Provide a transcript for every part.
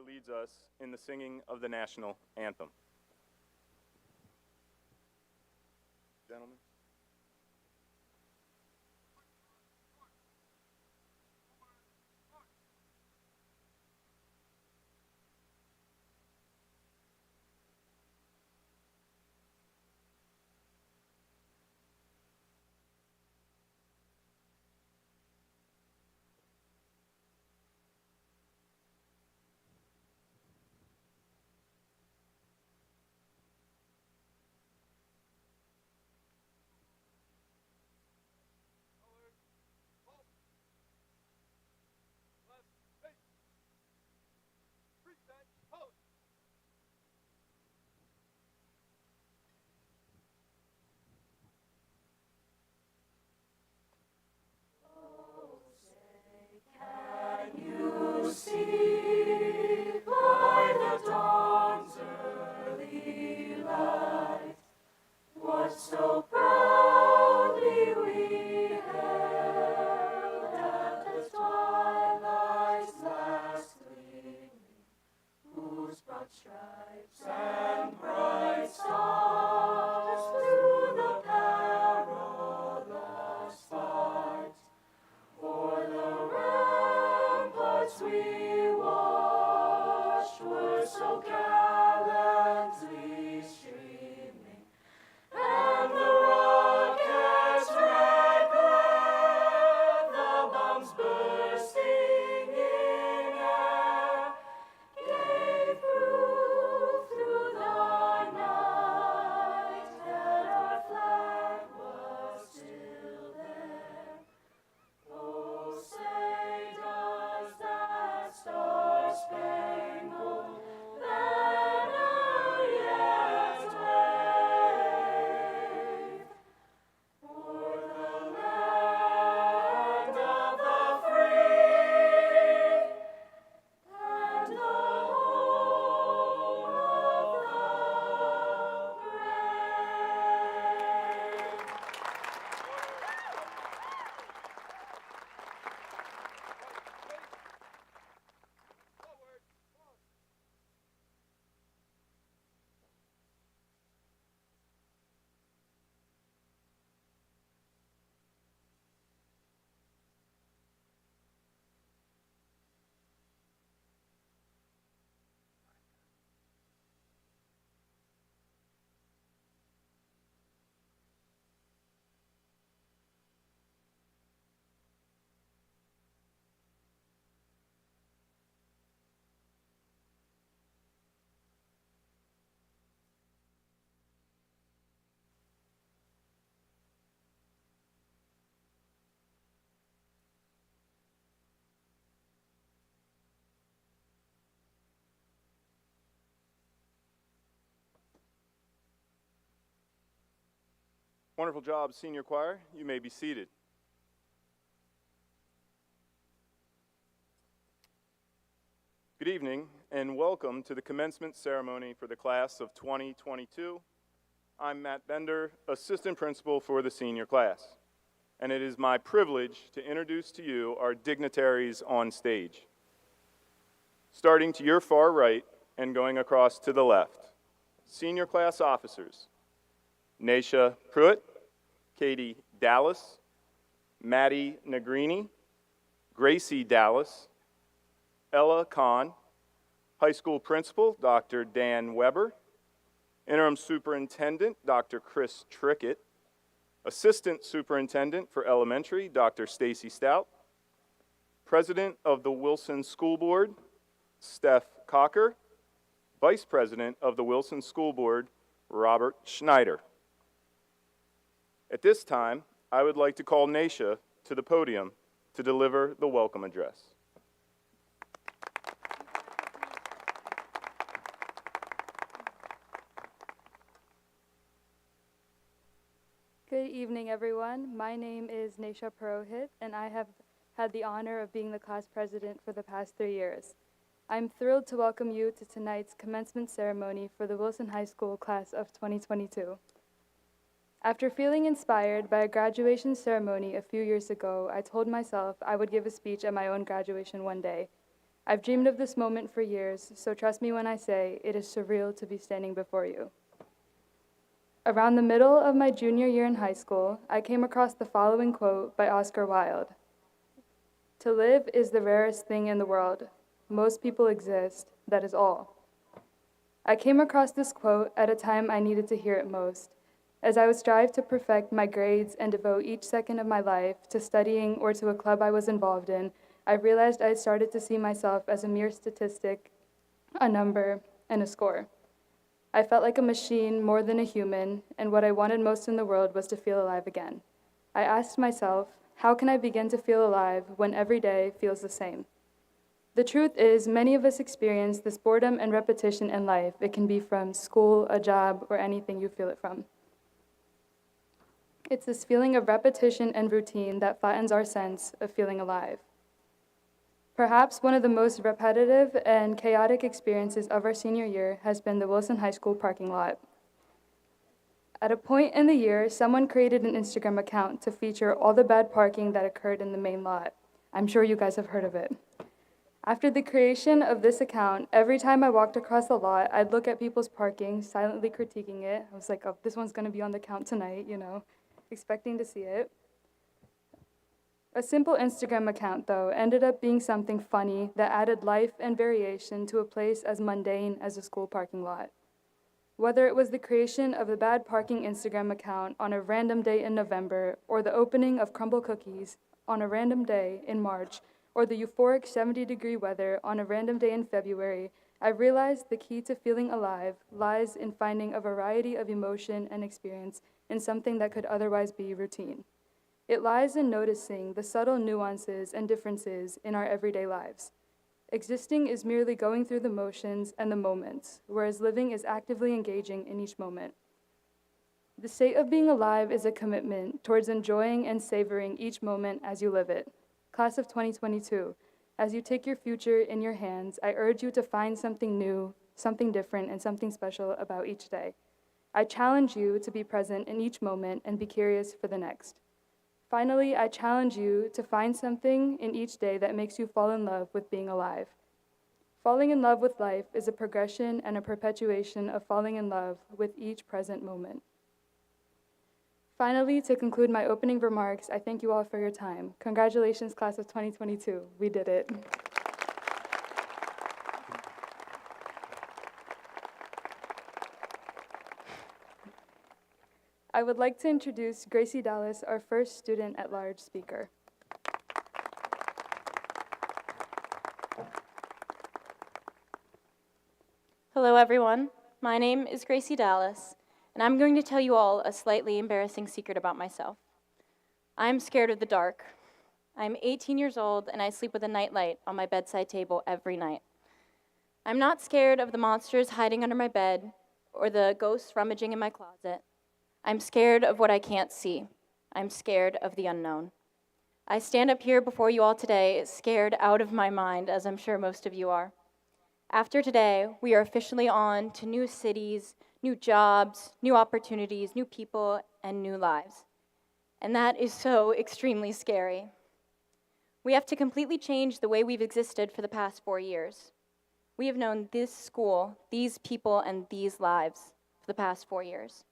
Choir leads us in the singing of the national anthem. Gentlemen. So proudly we hailed at the twilight's last gleaming, whose broad stripes and bright stars through the perilous fight, o'er the ramparts we watched were so gallantly streaming, and the rocket's red glare, the bombs bursting in air, gave proof through the night that our flag was still there. Oh, say does that star-spangled banner yet wave o'er the land of the free and the home of the brave? Wonderful job, senior choir. You may be seated. Good evening and welcome to the commencement ceremony for the class of 2022. I'm Matt Bender, assistant principal for the senior class, and it is my privilege to introduce to you our dignitaries on stage. Starting to your far right and going across to the left, senior class officers, Naisha Pruitt, Katie Dallas, Maddie Negrini, Gracie Dallas, Ella Kahn, high school principal, Dr. Dan Weber, interim superintendent, Dr. Chris Trickett, assistant superintendent for elementary, Dr. Stacy Stout, president of the Wilson School Board, Steph Cocker, vice president of the Wilson School Board, Robert Schneider. At this time, I would like to call Naisha to the podium to deliver the welcome address. Good evening, everyone. My name is Naisha Purohit, and I have had the honor of being the class president for the past 3 years. I'm thrilled to welcome you to tonight's commencement ceremony for the Wilson High School class of 2022. After feeling inspired by a graduation ceremony a few years ago, I told myself I would give a speech at my own graduation one day. I've dreamed of this moment for years, so trust me when I say it is surreal to be standing before you. Around the middle of my junior year in high school, I came across the following quote by Oscar Wilde. "To live is the rarest thing in the world. Most people exist, that is all." I came across this quote at a time I needed to hear it most, as I would strive to perfect my grades and devote each second of my life to studying or to a club I was involved in. I realized I had started to see myself as a mere statistic, a number, and a score. I felt like a machine more than a human, and what I wanted most in the world was to feel alive again. I asked myself, how can I begin to feel alive when every day feels the same? The truth is, many of us experience this boredom and repetition in life. It can be from school, a job, or anything you feel it from. It's this feeling of repetition and routine that flattens our sense of feeling alive. Perhaps one of the most repetitive and chaotic experiences of our senior year has been the Wilson High School parking lot. At a point in the year, someone created an Instagram account to feature all the bad parking that occurred in the main lot. I'm sure you guys have heard of it. After the creation of this account, every time I walked across the lot, I'd look at people's parking, silently critiquing it. I was like, oh, this one's gonna be on the count tonight, expecting to see it. A simple Instagram account, though, ended up being something funny that added life and variation to a place as mundane as a school parking lot. Whether it was the creation of the bad parking Instagram account on a random day in November, or the opening of crumble cookies on a random day in March, or the euphoric 70-degree weather on a random day in February, I realized the key to feeling alive lies in finding a variety of emotion and experience in something that could otherwise be routine. It lies in noticing the subtle nuances and differences in our everyday lives. Existing is merely going through the motions and the moments, whereas living is actively engaging in each moment. The state of being alive is a commitment towards enjoying and savoring each moment as you live it. Class of 2022, as you take your future in your hands, I urge you to find something new, something different, and something special about each day. I challenge you to be present in each moment and be curious for the next. Finally, I challenge you to find something in each day that makes you fall in love with being alive. Falling in love with life is a progression and a perpetuation of falling in love with each present moment. Finally, to conclude my opening remarks, I thank you all for your time. Congratulations, class of 2022. We did it. I would like to introduce Gracie Dallas, our first student-at-large speaker. Hello, everyone. My name is Gracie Dallas, and I'm going to tell you all a slightly embarrassing secret about myself. I'm scared of the dark. I'm 18 years old, and I sleep with a nightlight on my bedside table every night. I'm not scared of the monsters hiding under my bed or the ghosts rummaging in my closet. I'm scared of what I can't see. I'm scared of the unknown. I stand up here before you all today, scared out of my mind, as I'm sure most of you are. After today, we are officially on to new cities, new jobs, new opportunities, new people, and new lives. And that is so extremely scary. We have to completely change the way we've existed for the past 4 years. We have known this school, these people, and these lives for the past 4 years.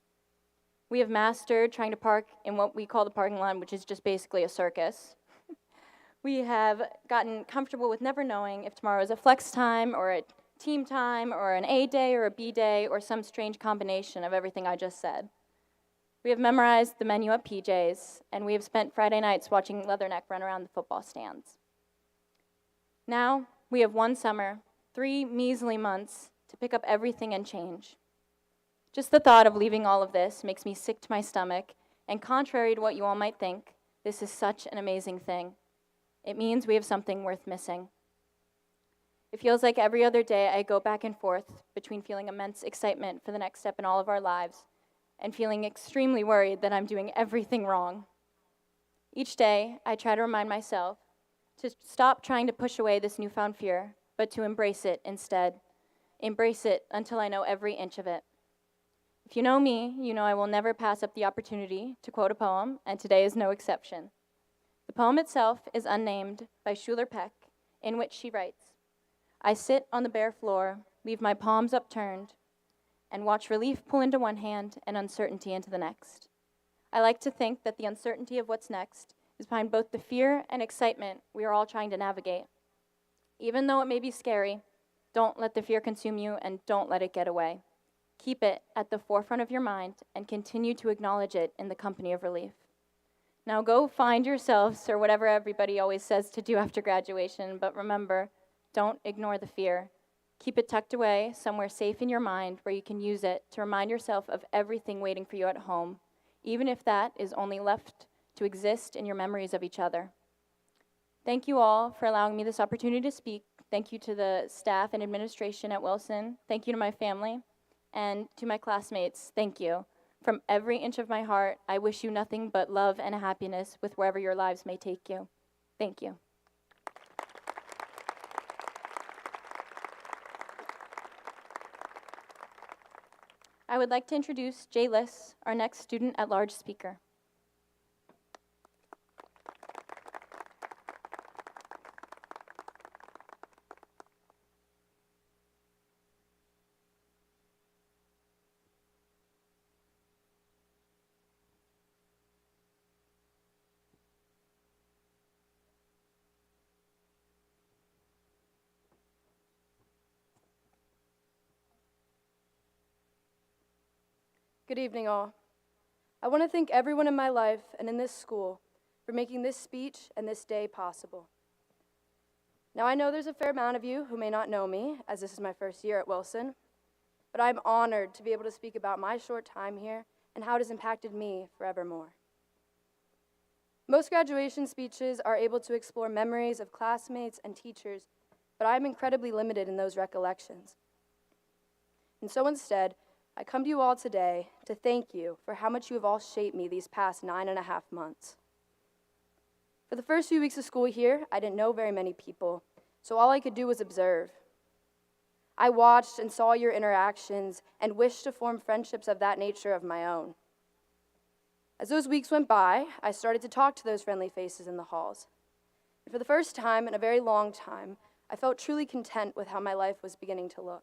We have mastered trying to park in what we call the parking lot, which is just basically a circus. We have gotten comfortable with never knowing if tomorrow is a flex time or a team time or an A day or a B day or some strange combination of everything I just said. We have memorized the menu at PJ's, and we have spent Friday nights watching Leatherneck run around the football stands. Now, we have 1 summer, 3 measly months to pick up everything and change. Just the thought of leaving all of this makes me sick to my stomach, and contrary to what you all might think, this is such an amazing thing. It means we have something worth missing. It feels like every other day I go back and forth between feeling immense excitement for the next step in all of our lives and feeling extremely worried that I'm doing everything wrong. Each day, I try to remind myself to stop trying to push away this newfound fear, but to embrace it instead. Embrace it until I know every inch of it. If you know me, you know I will never pass up the opportunity to quote a poem, and today is no exception. The poem itself is unnamed by Schuler Peck, in which she writes, I sit on the bare floor, leave my palms upturned, and watch relief pull into one hand and uncertainty into the next. I like to think that the uncertainty of what's next is behind both the fear and excitement we are all trying to navigate. Even though it may be scary, don't let the fear consume you and don't let it get away. Keep it at the forefront of your mind and continue to acknowledge it in the company of relief. Now go find yourselves, or whatever everybody always says to do after graduation, but remember, don't ignore the fear. Keep it tucked away somewhere safe in your mind where you can use it to remind yourself of everything waiting for you at home, even if that is only left to exist in your memories of each other. Thank you all for allowing me this opportunity to speak. Thank you to the staff and administration at Wilson. Thank you to my family. And to my classmates, thank you. From every inch of my heart, I wish you nothing but love and happiness with wherever your lives may take you. Thank you. I would like to introduce Jay Liss, our next student at large speaker. Good evening, all. I want to thank everyone in my life and in this school for making this speech and this day possible. Now, I know there's a fair amount of you who may not know me, as this is my first year at Wilson, but I'm honored to be able to speak about my short time here and how it has impacted me forevermore. Most graduation speeches are able to explore memories of classmates and teachers, but I'm incredibly limited in those recollections. And so instead, I come to you all today to thank you for how much you have all shaped me these past 9.5 months. For the first few weeks of school here, I didn't know very many people, so all I could do was observe. I watched and saw your interactions and wished to form friendships of that nature of my own. As those weeks went by, I started to talk to those friendly faces in the halls. And for the first time in a very long time, I felt truly content with how my life was beginning to look.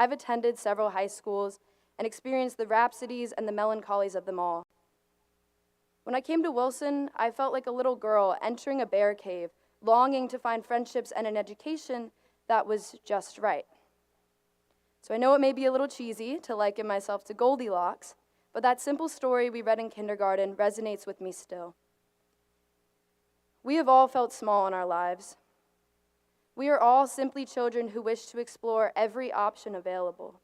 I've attended several high schools and experienced the rhapsodies and the melancholies of them all. When I came to Wilson, I felt like a little girl entering a bear cave, longing to find friendships and an education that was just right. So I know it may be a little cheesy to liken myself to Goldilocks, but that simple story we read in kindergarten resonates with me still. We have all felt small in our lives. We are all simply children who wish to explore every option available.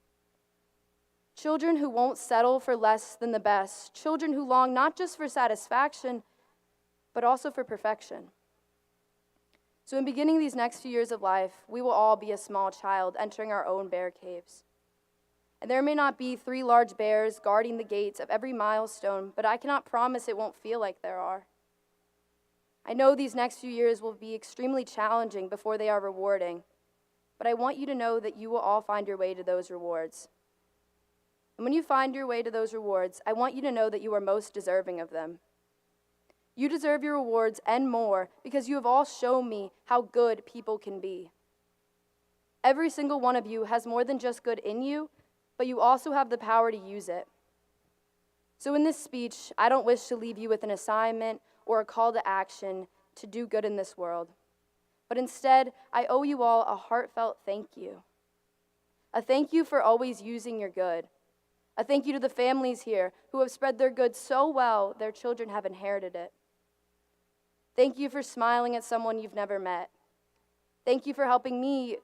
Children who won't settle for less than the best. Children who long not just for satisfaction, but also for perfection. So in beginning these next few years of life, we will all be a small child entering our own bear caves. And there may not be 3 large bears guarding the gates of every milestone, but I cannot promise it won't feel like there are. I know these next few years will be extremely challenging before they are rewarding, but I want you to know that you will all find your way to those rewards. And when you find your way to those rewards, I want you to know that you are most deserving of them. You deserve your rewards and more because you have all shown me how good people can be. Every single one of you has more than just good in you, but you also have the power to use it. So in this speech, I don't wish to leave you with an assignment or a call to action to do good in this world. But instead, I owe you all a heartfelt thank you. A thank you for always using your good. A thank you to the families here who have spread their good so well their children have inherited it. Thank you for smiling at someone you've never met. Thank you for helping me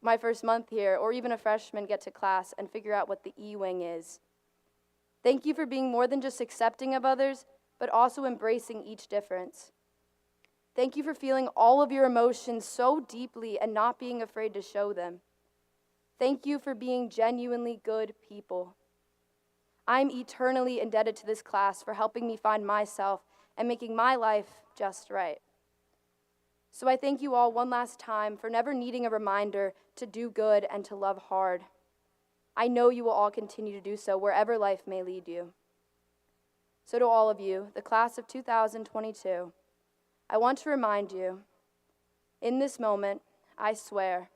my first month here, or even a freshman, get to class and figure out what the E-wing is. Thank you for being more than just accepting of others, but also embracing each difference. Thank you for feeling all of your emotions so deeply and not being afraid to show them. Thank you for being genuinely good people. I'm eternally indebted to this class for helping me find myself and making my life just right. So I thank you all one last time for never needing a reminder to do good and to love hard. I know you will all continue to do so wherever life may lead you. So to all of you, the class of 2022, I want to remind you In this moment, I swear,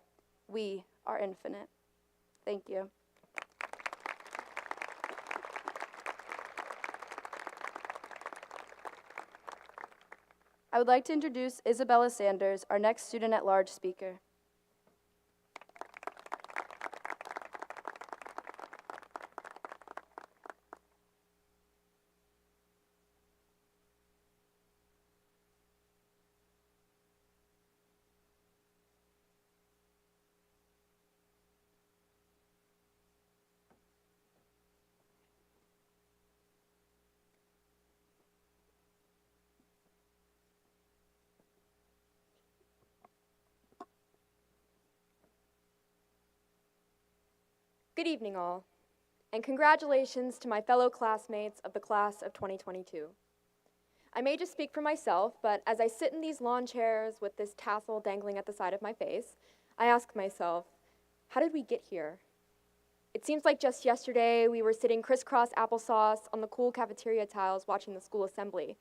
we are infinite. Thank you. I would like to introduce Isabella Sanders, our next student-at-large speaker. Good evening, all, and congratulations to my fellow classmates of the class of 2022. I may just speak for myself, but as I sit in these lawn chairs with this tassel dangling at the side of my face, I ask myself, how did we get here? It seems like just yesterday we were sitting crisscross applesauce on the cool cafeteria tiles watching the school assembly,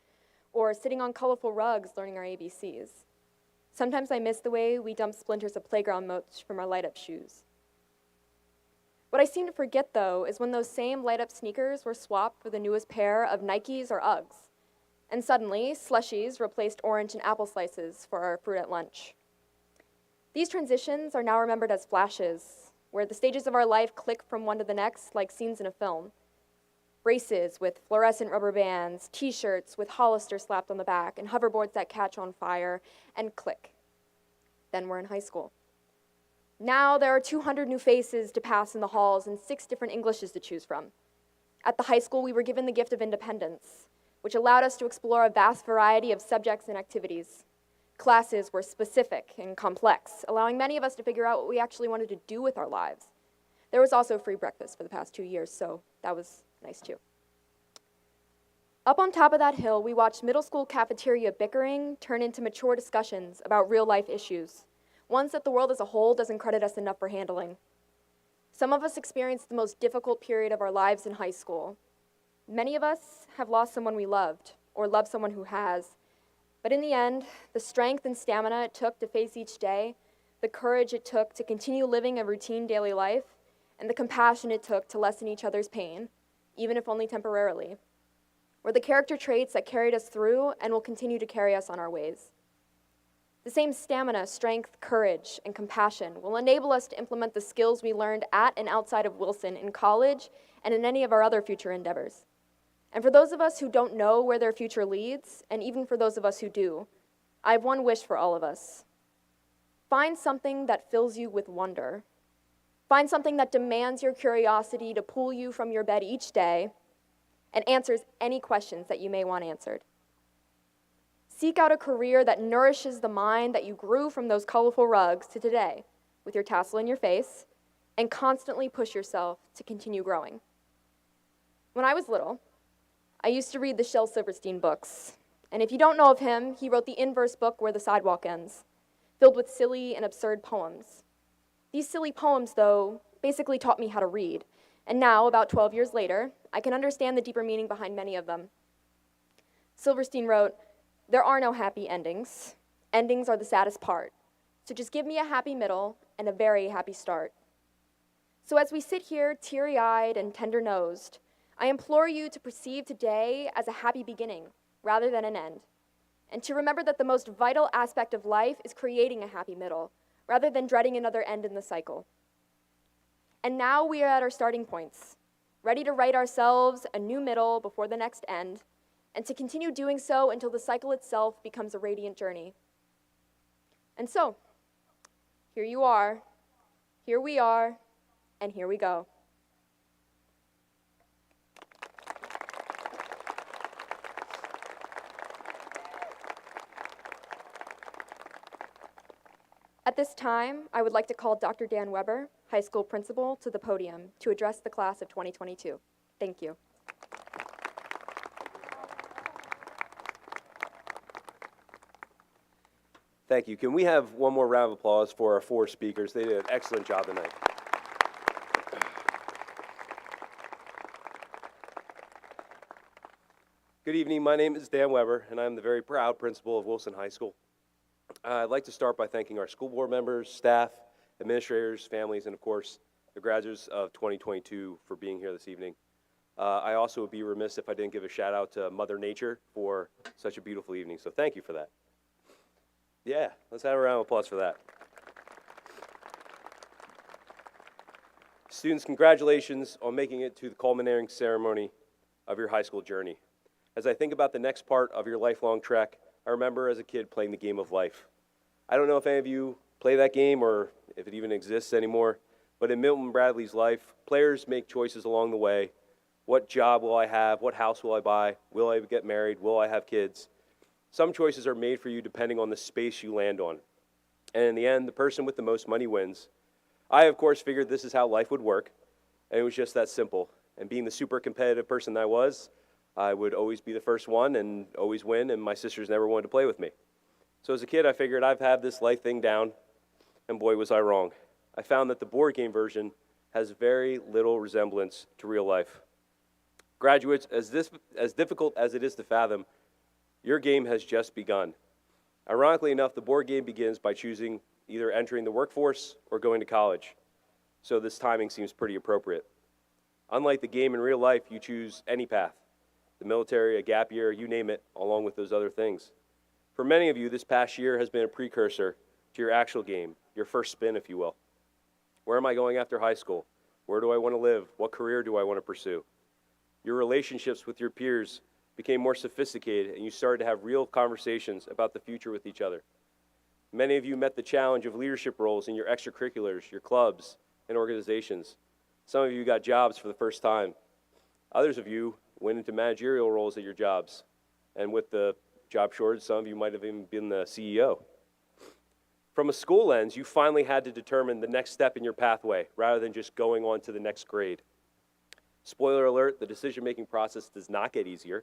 or sitting on colorful rugs learning our ABCs. Sometimes I miss the way we dump splinters of playground mulch from our light-up shoes. What I seem to forget, though, is when those same light-up sneakers were swapped for the newest pair of Nikes or Uggs. And suddenly, slushies replaced orange and apple slices for our fruit at lunch. These transitions are now remembered as flashes, where the stages of our life click from one to the next like scenes in a film. Braces with fluorescent rubber bands, t-shirts with Hollister slapped on the back, and hoverboards that catch on fire, and click. Then we're in high school. Now there are 200 new faces to pass in the halls and 6 different Englishes to choose from. At the high school, we were given the gift of independence, which allowed us to explore a vast variety of subjects and activities. Classes were specific and complex, allowing many of us to figure out what we actually wanted to do with our lives. There was also free breakfast for the past 2 years, so that was nice too. Up on top of that hill, we watched middle school cafeteria bickering turn into mature discussions about real-life issues, ones that the world as a whole doesn't credit us enough for handling. Some of us experienced the most difficult period of our lives in high school. Many of us have lost someone we loved, or loved someone who has. But in the end, the strength and stamina it took to face each day, the courage it took to continue living a routine daily life, and the compassion it took to lessen each other's pain, even if only temporarily, were the character traits that carried us through and will continue to carry us on our ways. The same stamina, strength, courage, and compassion will enable us to implement the skills we learned at and outside of Wilson in college and in any of our other future endeavors. And for those of us who don't know where their future leads, and even for those of us who do, I have one wish for all of us. Find something that fills you with wonder. Find something that demands your curiosity to pull you from your bed each day and answers any questions that you may want answered. Seek out a career that nourishes the mind that you grew from those colorful rugs to today, with your tassel in your face, and constantly push yourself to continue growing. When I was little, I used to read the Shel Silverstein books, and if you don't know of him, he wrote the inverse book Where the Sidewalk Ends, filled with silly and absurd poems. These silly poems, though, basically taught me how to read, and now, about 12 years later, I can understand the deeper meaning behind many of them. Silverstein wrote, "There are no happy endings. Endings are the saddest part. So just give me a happy middle and a very happy start." So as we sit here teary-eyed and tender-nosed, I implore you to perceive today as a happy beginning rather than an end, and to remember that the most vital aspect of life is creating a happy middle rather than dreading another end in the cycle. And now we are at our starting points, ready to write ourselves a new middle before the next end, and to continue doing so until the cycle itself becomes a radiant journey. And so, here you are, here we are, and here we go. At this time, I would like to call Dr. Dan Weber, high school principal, to the podium to address the class of 2022. Thank you. Thank you. Can we have one more round of applause for our 4 speakers? They did an excellent job tonight. Good evening. My name is Dan Weber, and I'm the very proud principal of Wilson High School. I'd like to start by thanking our school board members, staff, administrators, families, and of course, the graduates of 2022 for being here this evening. I also would be remiss if I didn't give a shout out to Mother Nature for such a beautiful evening, so thank you for that. Yeah, let's have a round of applause for that. Students, congratulations on making it to the culminating ceremony of your high school journey. As I think about the next part of your lifelong trek, I remember as a kid playing the game of life. I don't know if any of you play that game or if it even exists anymore, but in Milton Bradley's life, players make choices along the way. What job will I have? What house will I buy? Will I get married? Will I have kids? Some choices are made for you depending on the space you land on. And in the end, the person with the most money wins. I, of course, figured this is how life would work, and it was just that simple. And being the super competitive person that I would always be the first one and always win, and my sisters never wanted to play with me. So as a kid, I figured I've had this life thing down, and boy, was I wrong. I found that the board game version has very little resemblance to real life. Graduates, as difficult as it is to fathom, your game has just begun. Ironically enough, the board game begins by choosing either entering the workforce or going to college. So this timing seems pretty appropriate. Unlike the game in real life, you choose any path. The military, a gap year, you name it, along with those other things. For many of you, this past year has been a precursor to your actual game, your first spin, if you will. Where am I going after high school? Where do I want to live? What career do I want to pursue? Your relationships with your peers became more sophisticated, and you started to have real conversations about the future with each other. Many of you met the challenge of leadership roles in your extracurriculars, your clubs, and organizations. Some of you got jobs for the first time. Others of you went into managerial roles at your jobs. And with the job shortage, some of you might have even been the CEO. From a school lens, you finally had to determine the next step in your pathway rather than just going on to the next grade. Spoiler alert, the decision-making process does not get easier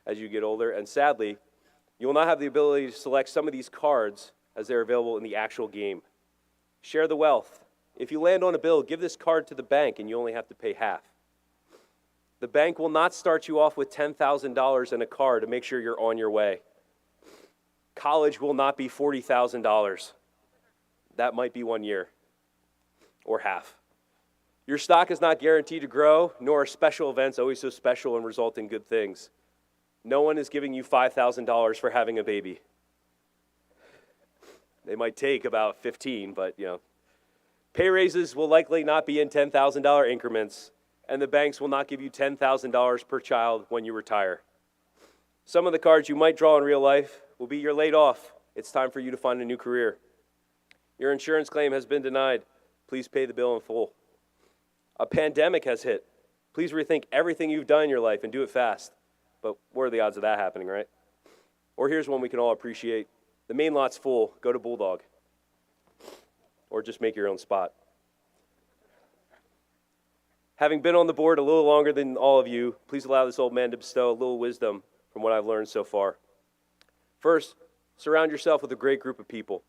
as you get older, and sadly, you will not have the ability to select some of these cards as they're available in the actual game. Share the wealth. If you land on a bill, give this card to the bank and you only have to pay half. The bank will not start you off with $10,000 in a card to make sure you're on your way. College will not be $40,000. That might be 1 year or half. Your stock is not guaranteed to grow, nor are special events always so special and result in good things. No one is giving you $5,000 for having a baby. They might take about 15, but Pay raises will likely not be in $10,000 increments, and the banks will not give you $10,000 per child when you retire. Some of the cards you might draw in real life will be you're laid off. It's time for you to find a new career. Your insurance claim has been denied. Please pay the bill in full. A pandemic has hit. Please rethink everything you've done in your life and do it fast. But what are the odds of that happening, right? Or here's one we can all appreciate. The main lot's full. Go to Bulldog. Or just make your own spot. Having been on the board a little longer than all of you, please allow this old man to bestow a little wisdom from what I've learned so far. First, surround yourself with a great group of people.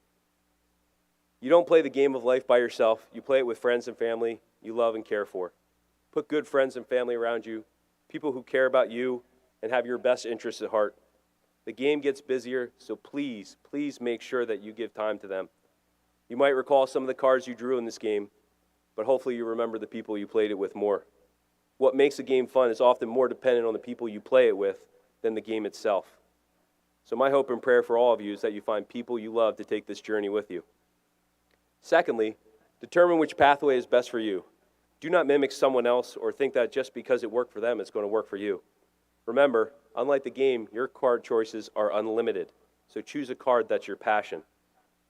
You don't play the game of life by yourself. You play it with friends and family you love and care for. Put good friends and family around you, people who care about you and have your best interests at heart. The game gets busier, so please make sure that you give time to them. You might recall some of the cards you drew in this game, but hopefully you remember the people you played it with more. What makes a game fun is often more dependent on the people you play it with than the game itself. So my hope and prayer for all of you is that you find people you love to take this journey with you. Secondly, determine which pathway is best for you. Do not mimic someone else or think that just because it worked for them, it's going to work for you. Remember, unlike the game, your card choices are unlimited. So choose a card that's your passion.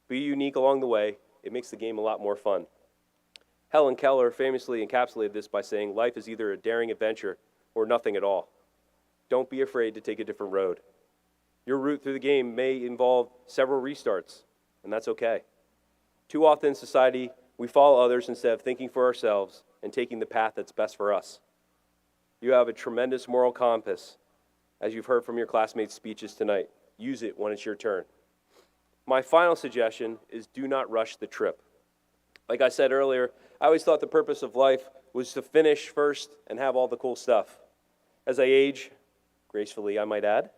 Be unique along the way. It makes the game a lot more fun. Helen Keller famously encapsulated this by saying, life is either a daring adventure or nothing at all. Don't be afraid to take a different road. Your route through the game may involve several restarts, and that's okay. Too often in society, we follow others instead of thinking for ourselves and taking the path that's best for us. You have a tremendous moral compass, as you've heard from your classmates' speeches tonight. Use it when it's your turn. My final suggestion is do not rush the trip. Like I said earlier, I always thought the purpose of life was to finish first and have all the cool stuff. As I age, gracefully I might add,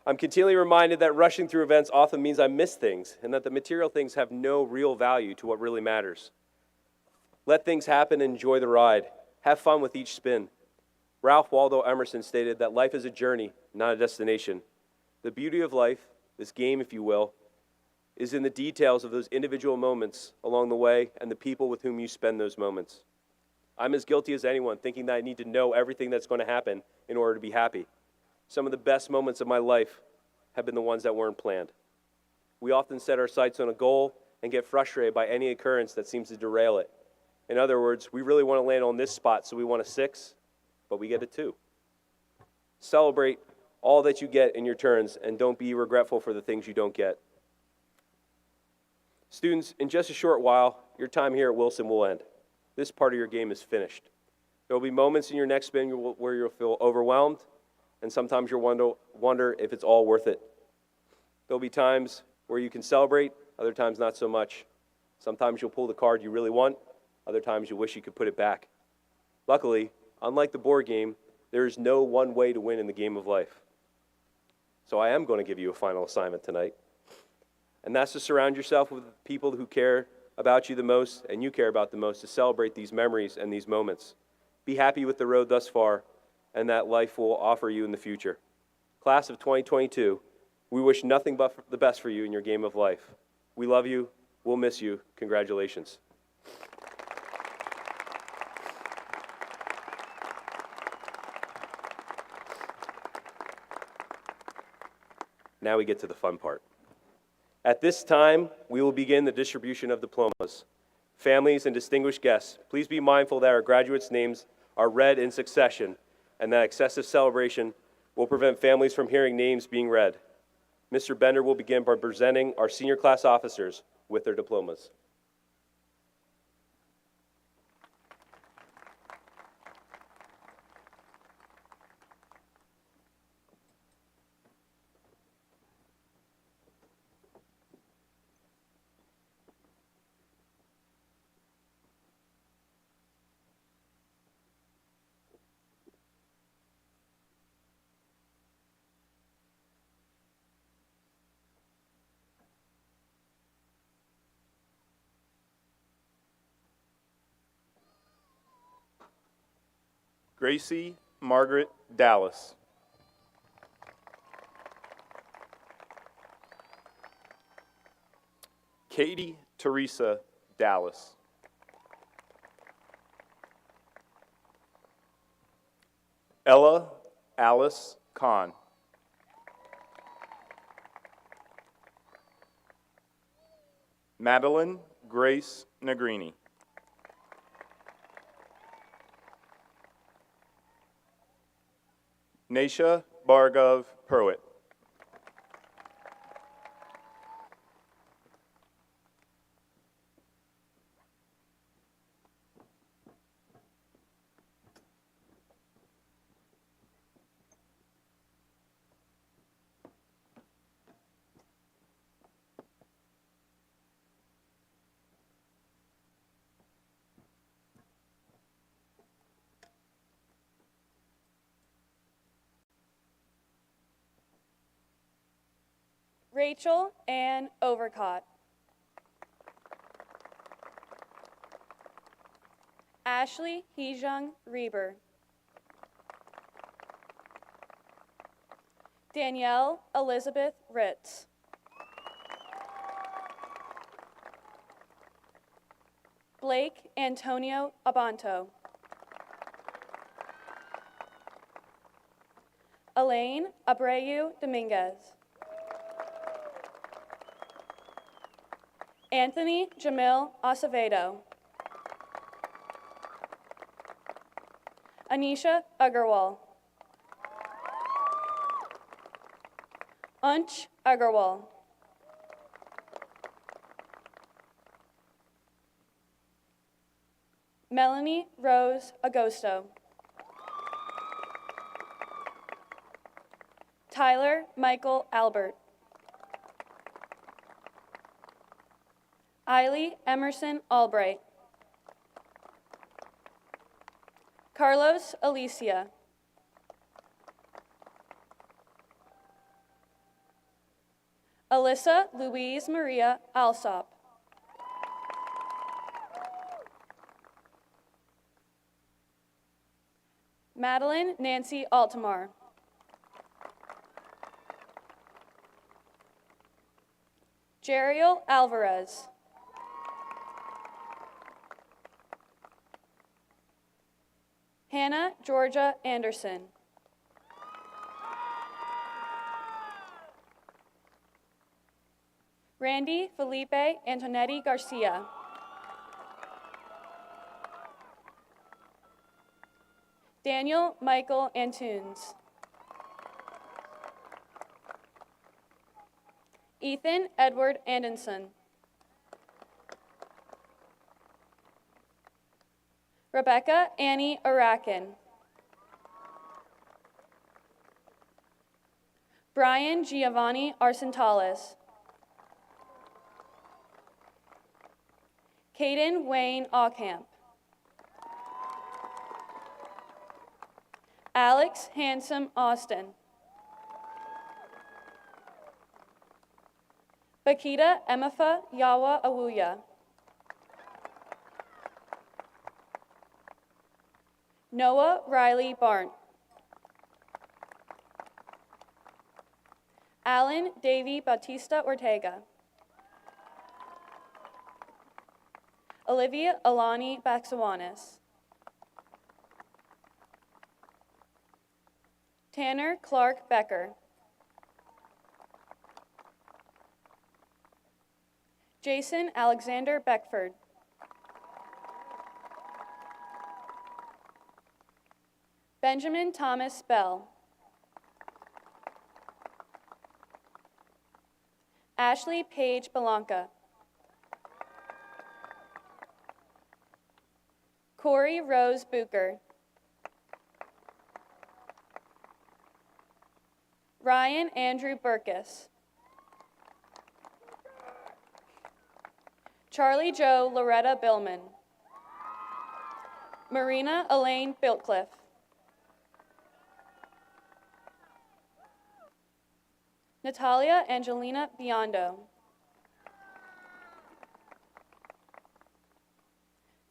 I'm continually reminded that rushing through events often means I miss things and that the material things have no real value to what really matters. Let things happen and enjoy the ride. Have fun with each spin. Ralph Waldo Emerson stated that life is a journey, not a destination. The beauty of life, this game if you will, is in the details of those individual moments along the way and the people with whom you spend those moments. I'm as guilty as anyone, thinking that I need to know everything that's going to happen in order to be happy. Some of the best moments of my life have been the ones that weren't planned. We often set our sights on a goal and get frustrated by any occurrence that seems to derail it. In other words, we really want to land on this spot, so we want a 6, but we get a 2. Celebrate all that you get in your turns, and don't be regretful for the things you don't get. Students, in just a short while, your time here at Wilson will end. This part of your game is finished. There will be moments in your next spin where you'll feel overwhelmed, and sometimes you'll wonder if it's all worth it. There'll be times where you can celebrate, other times not so much. Sometimes you'll pull the card you really want, other times you wish you could put it back. Luckily, unlike the board game, there is no one way to win in the game of life. So I am going to give you a final assignment tonight, and that's to surround yourself with people who care about you the most and you care about the most to celebrate these memories and these moments. Be happy with the road thus far and that life will offer you in the future. Class of 2022, we wish nothing but the best for you in your game of life. We love you. We'll miss you. Congratulations. Now we get to the fun part. At this time, we will begin the distribution of diplomas. Families and distinguished guests, please be mindful that our graduates' names are read in succession and that excessive celebration will prevent families from hearing names being read. Mr. Bender will begin by presenting our senior class officers with their diplomas. Gracie Margaret Dallas. Katie Teresa Dallas. Ella Alice Kahn. Madeline Grace Negrini. Naisha Bargov Pruitt. Rachel Ann Overcott. Ashley Heejung Reber. Danielle Elizabeth Ritz. Blake Antonio Abanto. Elaine Abreu Dominguez. Anthony Jamil Acevedo. Anisha Agarwal. Unch Agarwal. Melanie Rose Agosto. Tyler Michael Albert. Eiley Emerson Albright. Carlos Alicia. Alyssa Louise Maria Alsop. Madeline Nancy Altamar. Jeriel Alvarez. Hannah Georgia Anderson. Randy Felipe Antonetti Garcia. Daniel Michael Antunes. Ethan Edward Anderson. Rebecca Annie Arakin. Brian Giovanni Arsentales. Caden Wayne Aucamp. Alex Handsome Austin. Bakita Emafa Yawa Awuya. Noah Riley Barnt. Alan Davy Bautista Ortega. Olivia Alani Baxawanis. Tanner Clark Becker. Jason Alexander Beckford. Benjamin Thomas Bell. Ashley Paige Belanca. Corey Rose Bucher. Ryan Andrew Burkus. Charlie Joe Loretta Billman. Marina Elaine Biltcliffe. Natalia Angelina Biondo.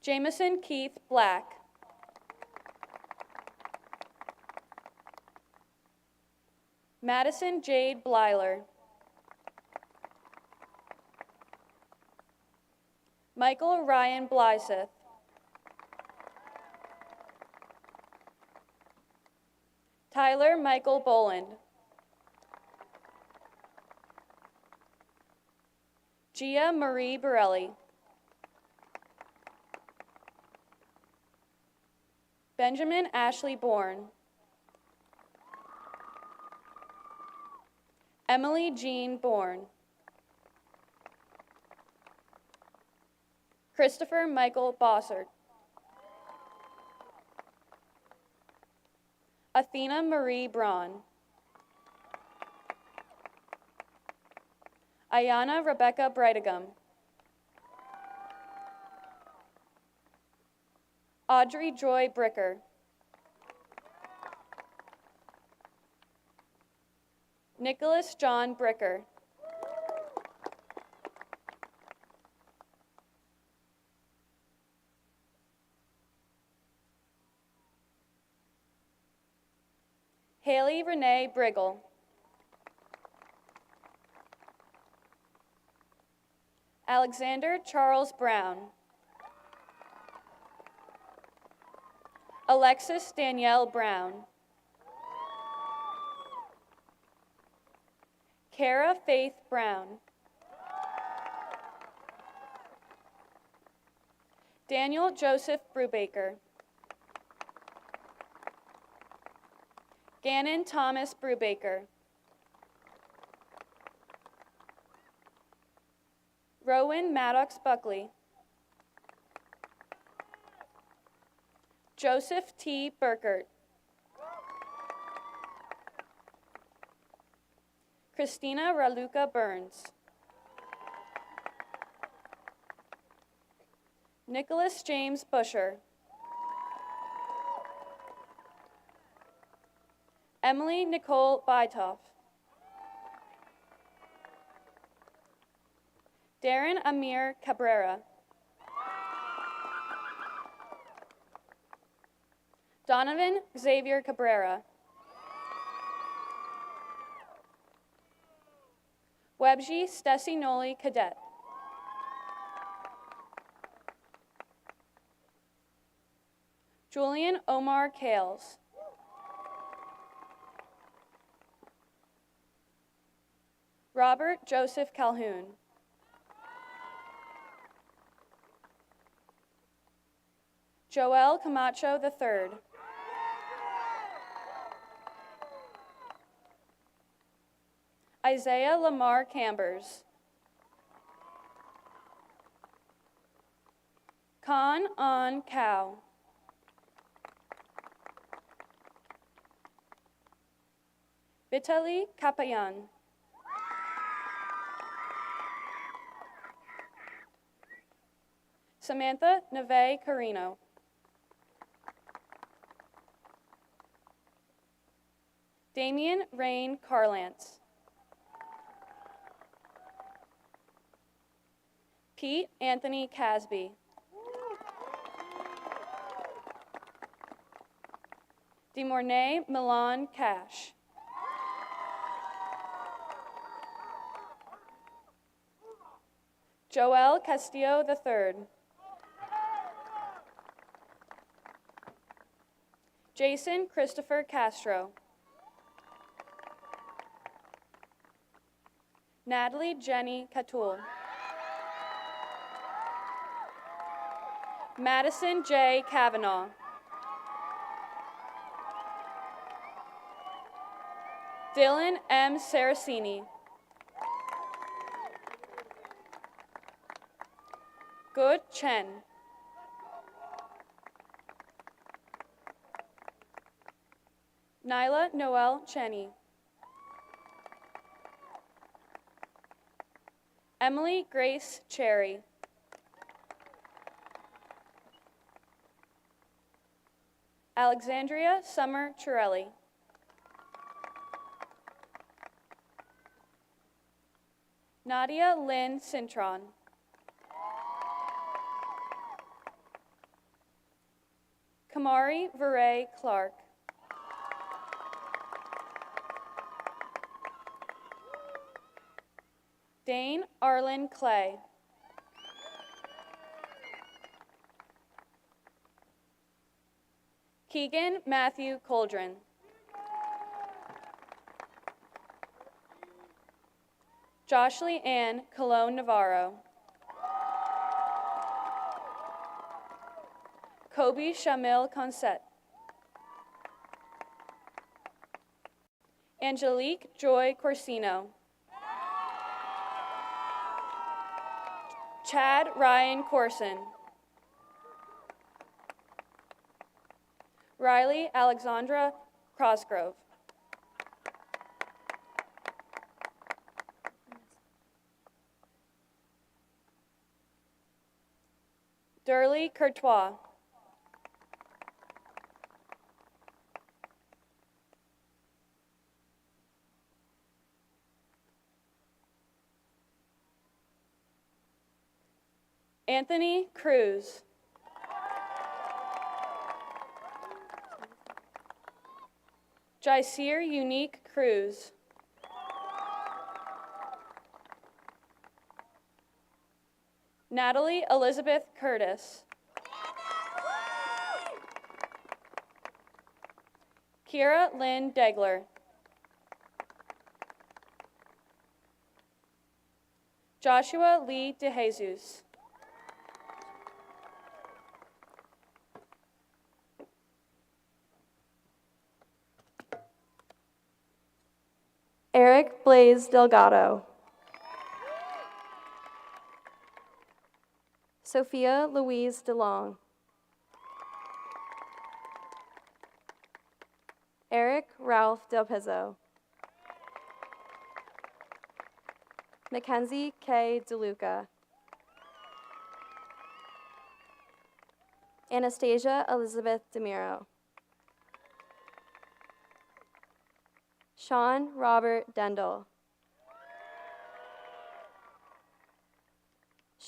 Jameson Keith Black. Madison Jade Blyler. Michael Ryan Blyseth. Tyler Michael Boland. Gia Marie Borelli. Benjamin Ashley Bourne. Emily Jean Bourne. Christopher Michael Bossert. Athena Marie Braun. Ayana Rebecca Brightigam. Audrey Joy Bricker. Nicholas John Bricker. Haley Renee Briggle. Alexander Charles Brown. Alexis Danielle Brown. Kara Faith Brown. Daniel Joseph Brubaker. Gannon Thomas Brubaker. Rowan Maddox Buckley. Joseph T. Burkert. Christina Raluca Burns. Nicholas James Busher. Emily Nicole Bytoff. Darren Amir Cabrera. Donovan Xavier Cabrera. Webji Stessie Noli Cadet. Julian Omar Kales. Robert Joseph Calhoun. Joel Camacho III. Isaiah Lamar Cambers. Khan An Cow. Vitaly Kapayan. Samantha Neve Carino. Damian Rain Carlance. Pete Anthony Casby. DeMornay Milan Cash. Joel Castillo III. Jason Christopher Castro. Natalie Jenny Catul. Madison J. Kavanaugh. Dylan M. Saracini. Good Chen. Nyla Noel Cheney. Emily Grace Cherry. Alexandria Summer Chirelli. Nadia Lynn Cintron. Kamari Veray Clark. Dane Arlen Clay. Keegan Matthew Coldren. Joshly Ann Colon Navarro. Kobe Shamil Consett. Angelique Joy Corsino. Chad Ryan Corson. Riley Alexandra Crossgrove. Durley Courtois. Anthony Cruz. Jaisir Unique Cruz. Natalie Elizabeth Curtis. Kira Lynn Degler. Joshua Lee DeJesus. Eric Blaze Delgado. Sophia Louise DeLong. Eric Ralph Del Pizzo. Mackenzie K. DeLuca. Anastasia Elizabeth DeMiro. Sean Robert Dendel.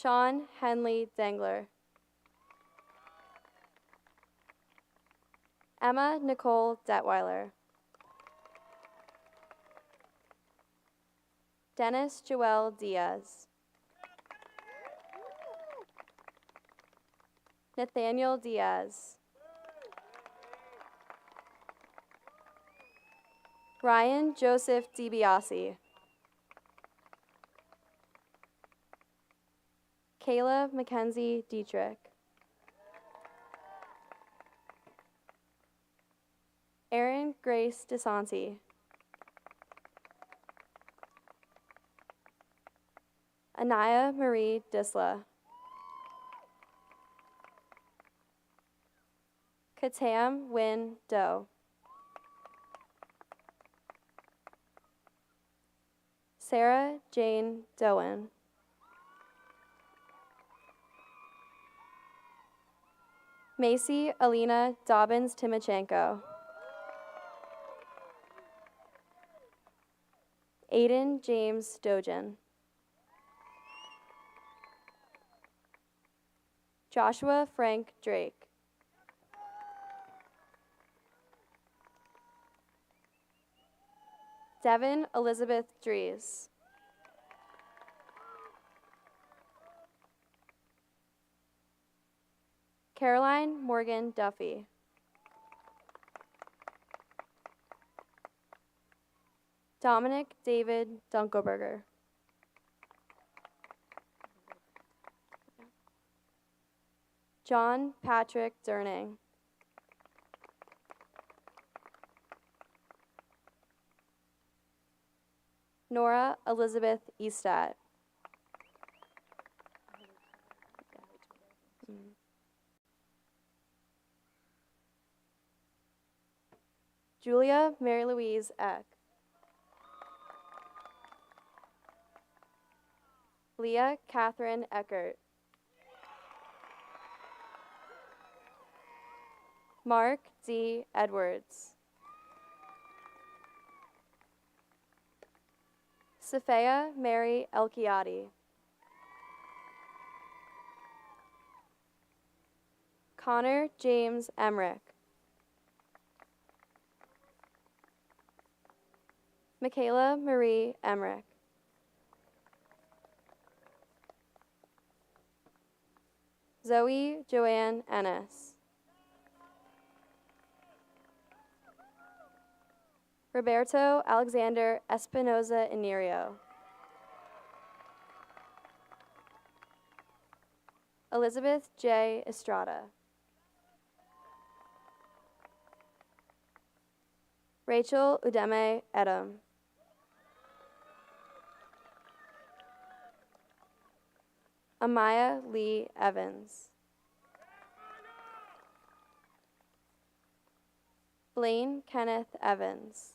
Sean Henley Dengler. Emma Nicole Detweiler. Dennis Joel Diaz. Nathaniel Diaz. Ryan Joseph DiBiase. Kayla Mackenzie Dietrich. Erin Grace DeSanti. Anaya Marie Disla. Katam Win Doe. Sarah Jane Doan. Macy Alina Dobbins Timochenko. Aiden James Dojan. Joshua Frank Drake. Devin Elizabeth Dries. Caroline Morgan Duffy. Dominic David Dunkelberger. John Patrick Durning. Nora Elizabeth Eastat. Julia Mary Louise Eck. Leah Catherine Eckert. Mark D. Edwards. Sophia Mary Elchiati. Connor James Emmerich. Michaela Marie Emmerich. Zoe Joanne Ennis. Roberto Alexander Espinoza Inirio. Elizabeth J. Estrada. Rachel Udeme Edom. Amaya Lee Evans. Blaine Kenneth Evans.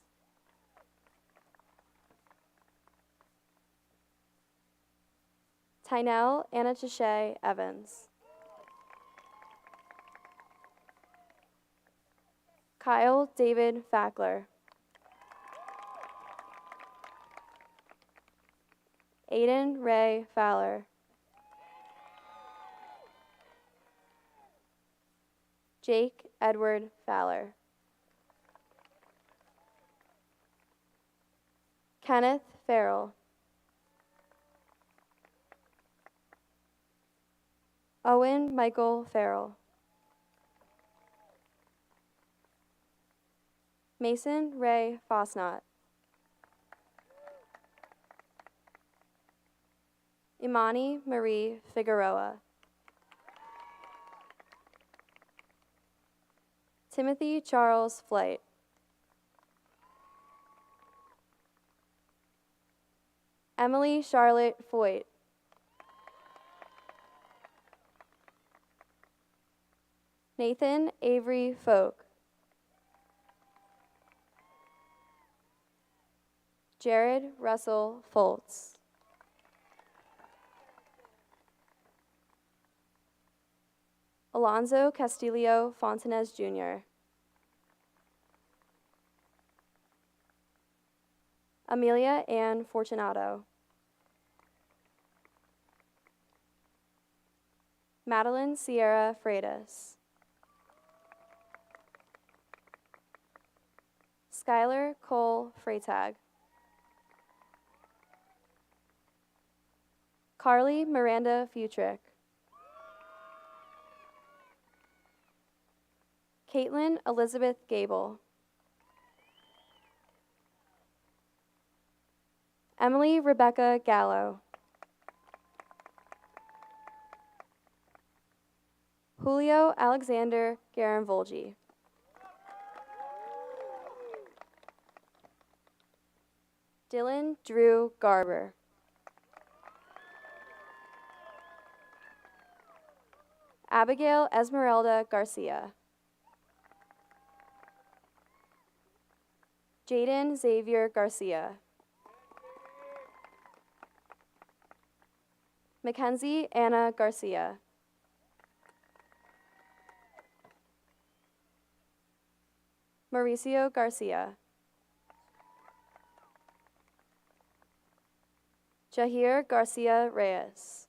Tynell Anatashe Evans. Kyle David Fackler. Aiden Ray Fowler. Jake Edward Fowler. Kenneth Farrell. Owen Michael Farrell. Mason Ray Fosnot. Imani Marie Figueroa. Timothy Charles Flight. Emily Charlotte Foyt. Nathan Avery Folk. Jared Russell Foltz. Alonzo Castillo Fontanez Jr. Amelia Ann Fortunato. Madeline Sierra Freitas. Skylar Cole Freitag. Carly Miranda Futrick. Caitlin Elizabeth Gable. Emily Rebecca Gallo. Julio Alexander Garamvolgi. Dylan Drew Garber. Abigail Esmeralda Garcia. Jaden Xavier Garcia. Mackenzie Anna Garcia. Mauricio Garcia. Jahir Garcia Reyes.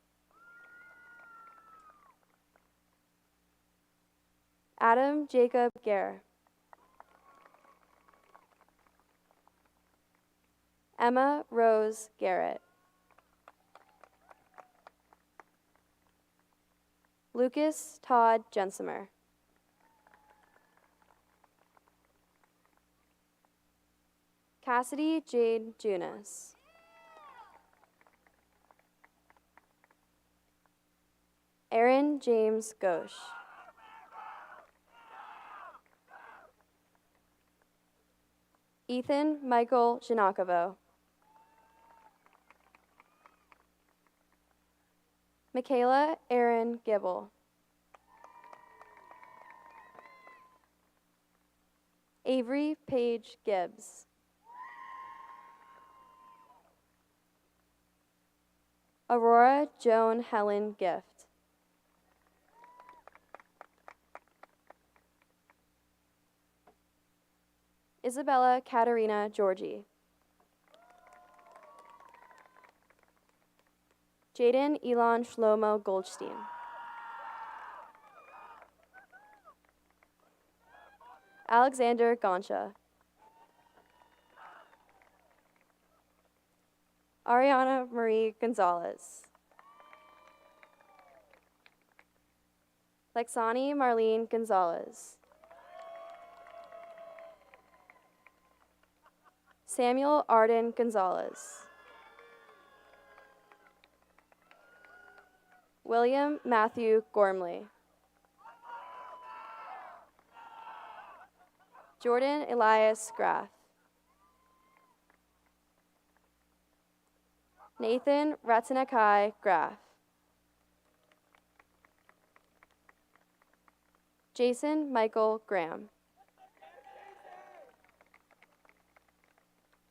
Adam Jacob Gare. Emma Rose Garrett. Lucas Todd Jensemer. Cassidy Jade Junis. Aaron James Ghosh. Ethan Michael Janakovo. Michaela Erin Gibble. Avery Paige Gibbs. Aurora Joan Helen Gift. Isabella Katerina Georgie. Jaden Elon Shlomo Goldstein. Alexander Gonsha. Ariana Marie Gonzalez. Lexani Marlene Gonzalez. Samuel Arden Gonzalez. William Matthew Gormley. Jordan Elias Graff. Nathan Ratanakai Graff. Jason Michael Graham.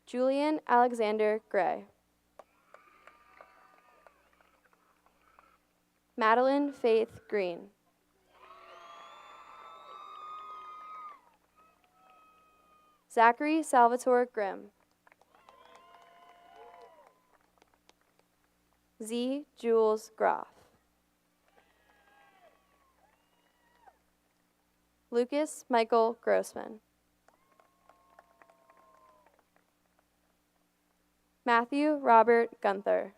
Julian Alexander Gray. Madeline Faith Green. Zachary Salvatore Grimm. Z. Jules Groff. Lucas Michael Grossman. Matthew Robert Gunther.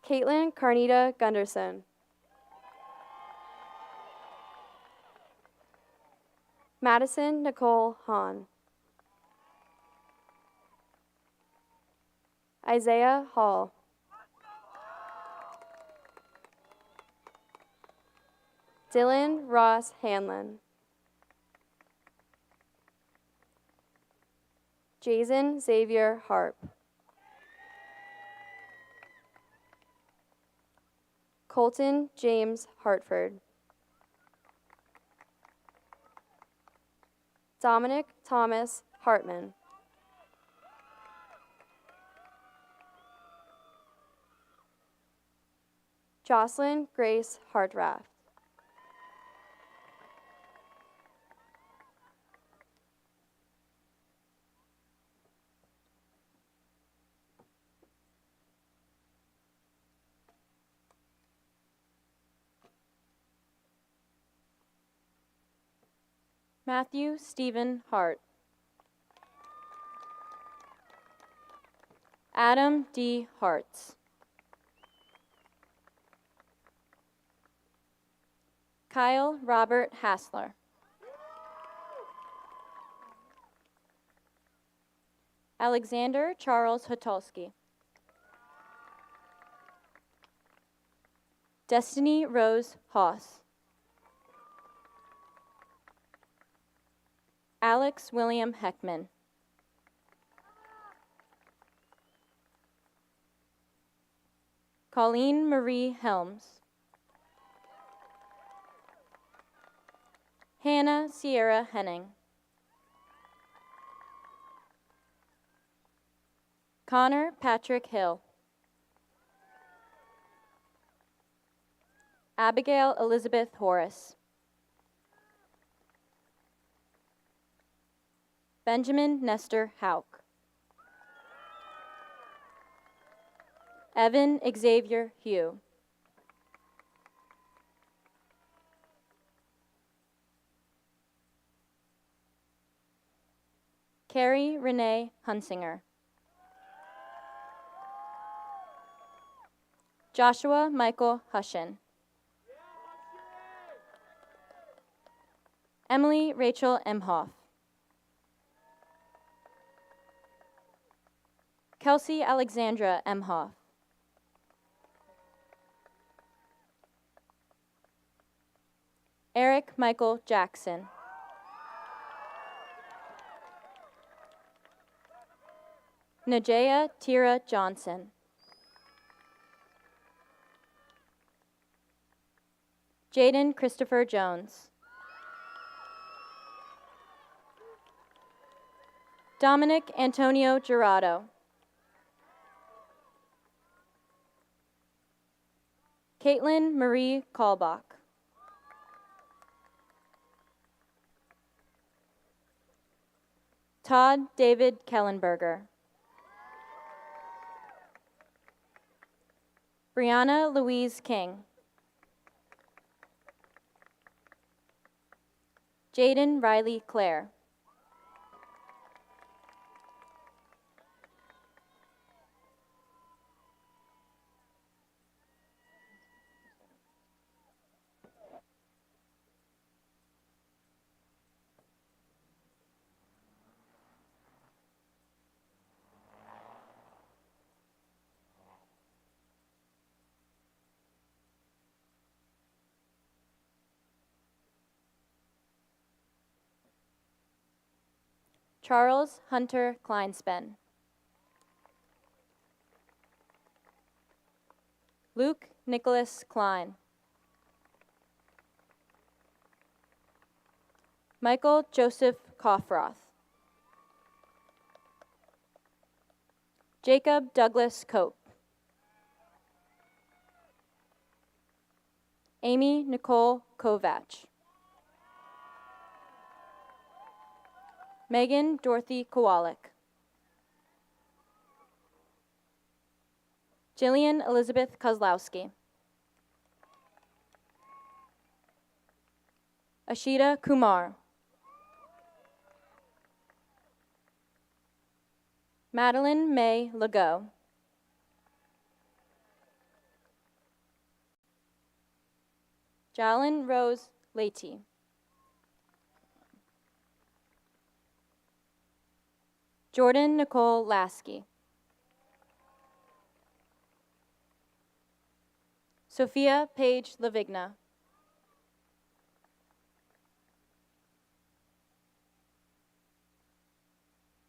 Caitlin Carnita Gunderson. Madison Nicole Hahn. Isaiah Hall. Dylan Ross Hanlon. Jason Xavier Harp. Colton James Hartford. Dominic Thomas Hartman. Jocelyn Grace Hartraft. Matthew Stephen Hart. Adam D. Hartz. Kyle Robert Hassler. Alexander Charles Hotulski. Destiny Rose Haas. Alex William Heckman. Colleen Marie Helms. Hannah Sierra Henning. Connor Patrick Hill. Abigail Elizabeth Horace. Benjamin Nestor Hauk. Evan Xavier Hugh. Carrie Renee Hunsinger. Joshua Michael Hushin. Emily Rachel Emhoff. Kelsey Alexandra Emhoff. Eric Michael Jackson. Najea Tira Johnson. Jaden Christopher Jones. Dominic Antonio Gerardo. Caitlin Marie Kalbach. Todd David Kellenberger. Brianna Louise King. Jaden Riley Clare. Charles Hunter Kleinspen. Luke Nicholas Klein. Michael Joseph Koffroth. Jacob Douglas Cope. Amy Nicole Kovach. Megan Dorothy Kowalik. Jillian Elizabeth Kozlowski. Ashita Kumar. Madeline May Legault. Jalen Rose Leite. Jordan Nicole Lasky. Sophia Paige Lavigna.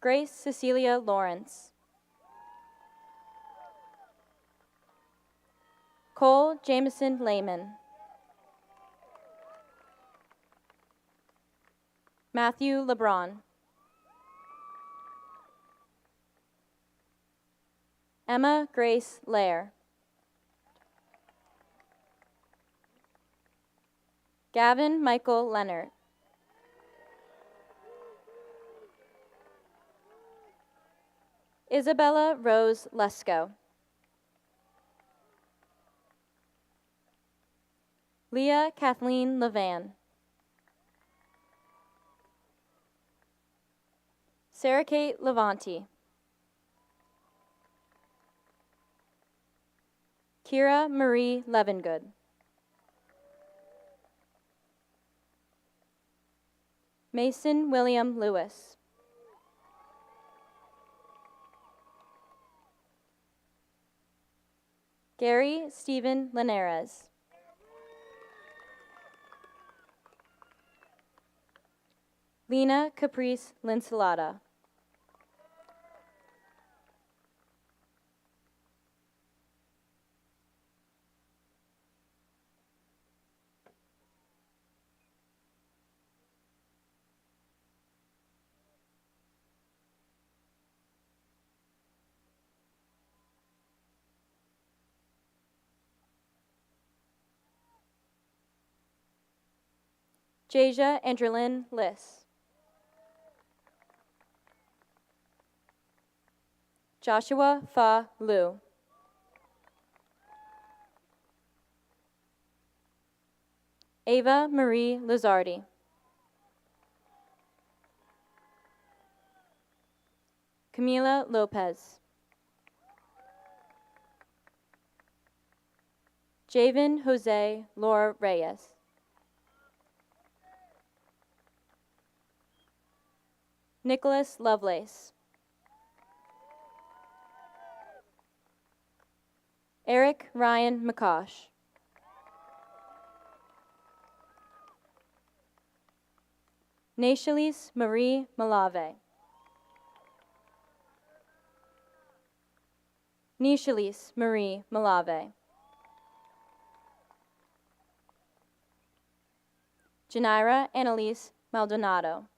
Grace Cecilia Lawrence. Cole Jameson Lehman. Matthew LeBron. Emma Grace Lair. Gavin Michael Leonard. Isabella Rose Lesko. Leah Kathleen Levan. Sarah Kate Levanti. Kira Marie Levengood. Mason William Lewis. Gary Stephen Linares. Lena Caprice Linsalata. Jasia Andrelyn Liss. Joshua Fa Liu. Ava Marie Lizardi. Camila Lopez. Javen Jose Laura Reyes. Nicholas Lovelace. Eric Ryan McCosh. Naishalise Marie Malave. Nishalise Marie Malave. Janira Annalise Maldonado.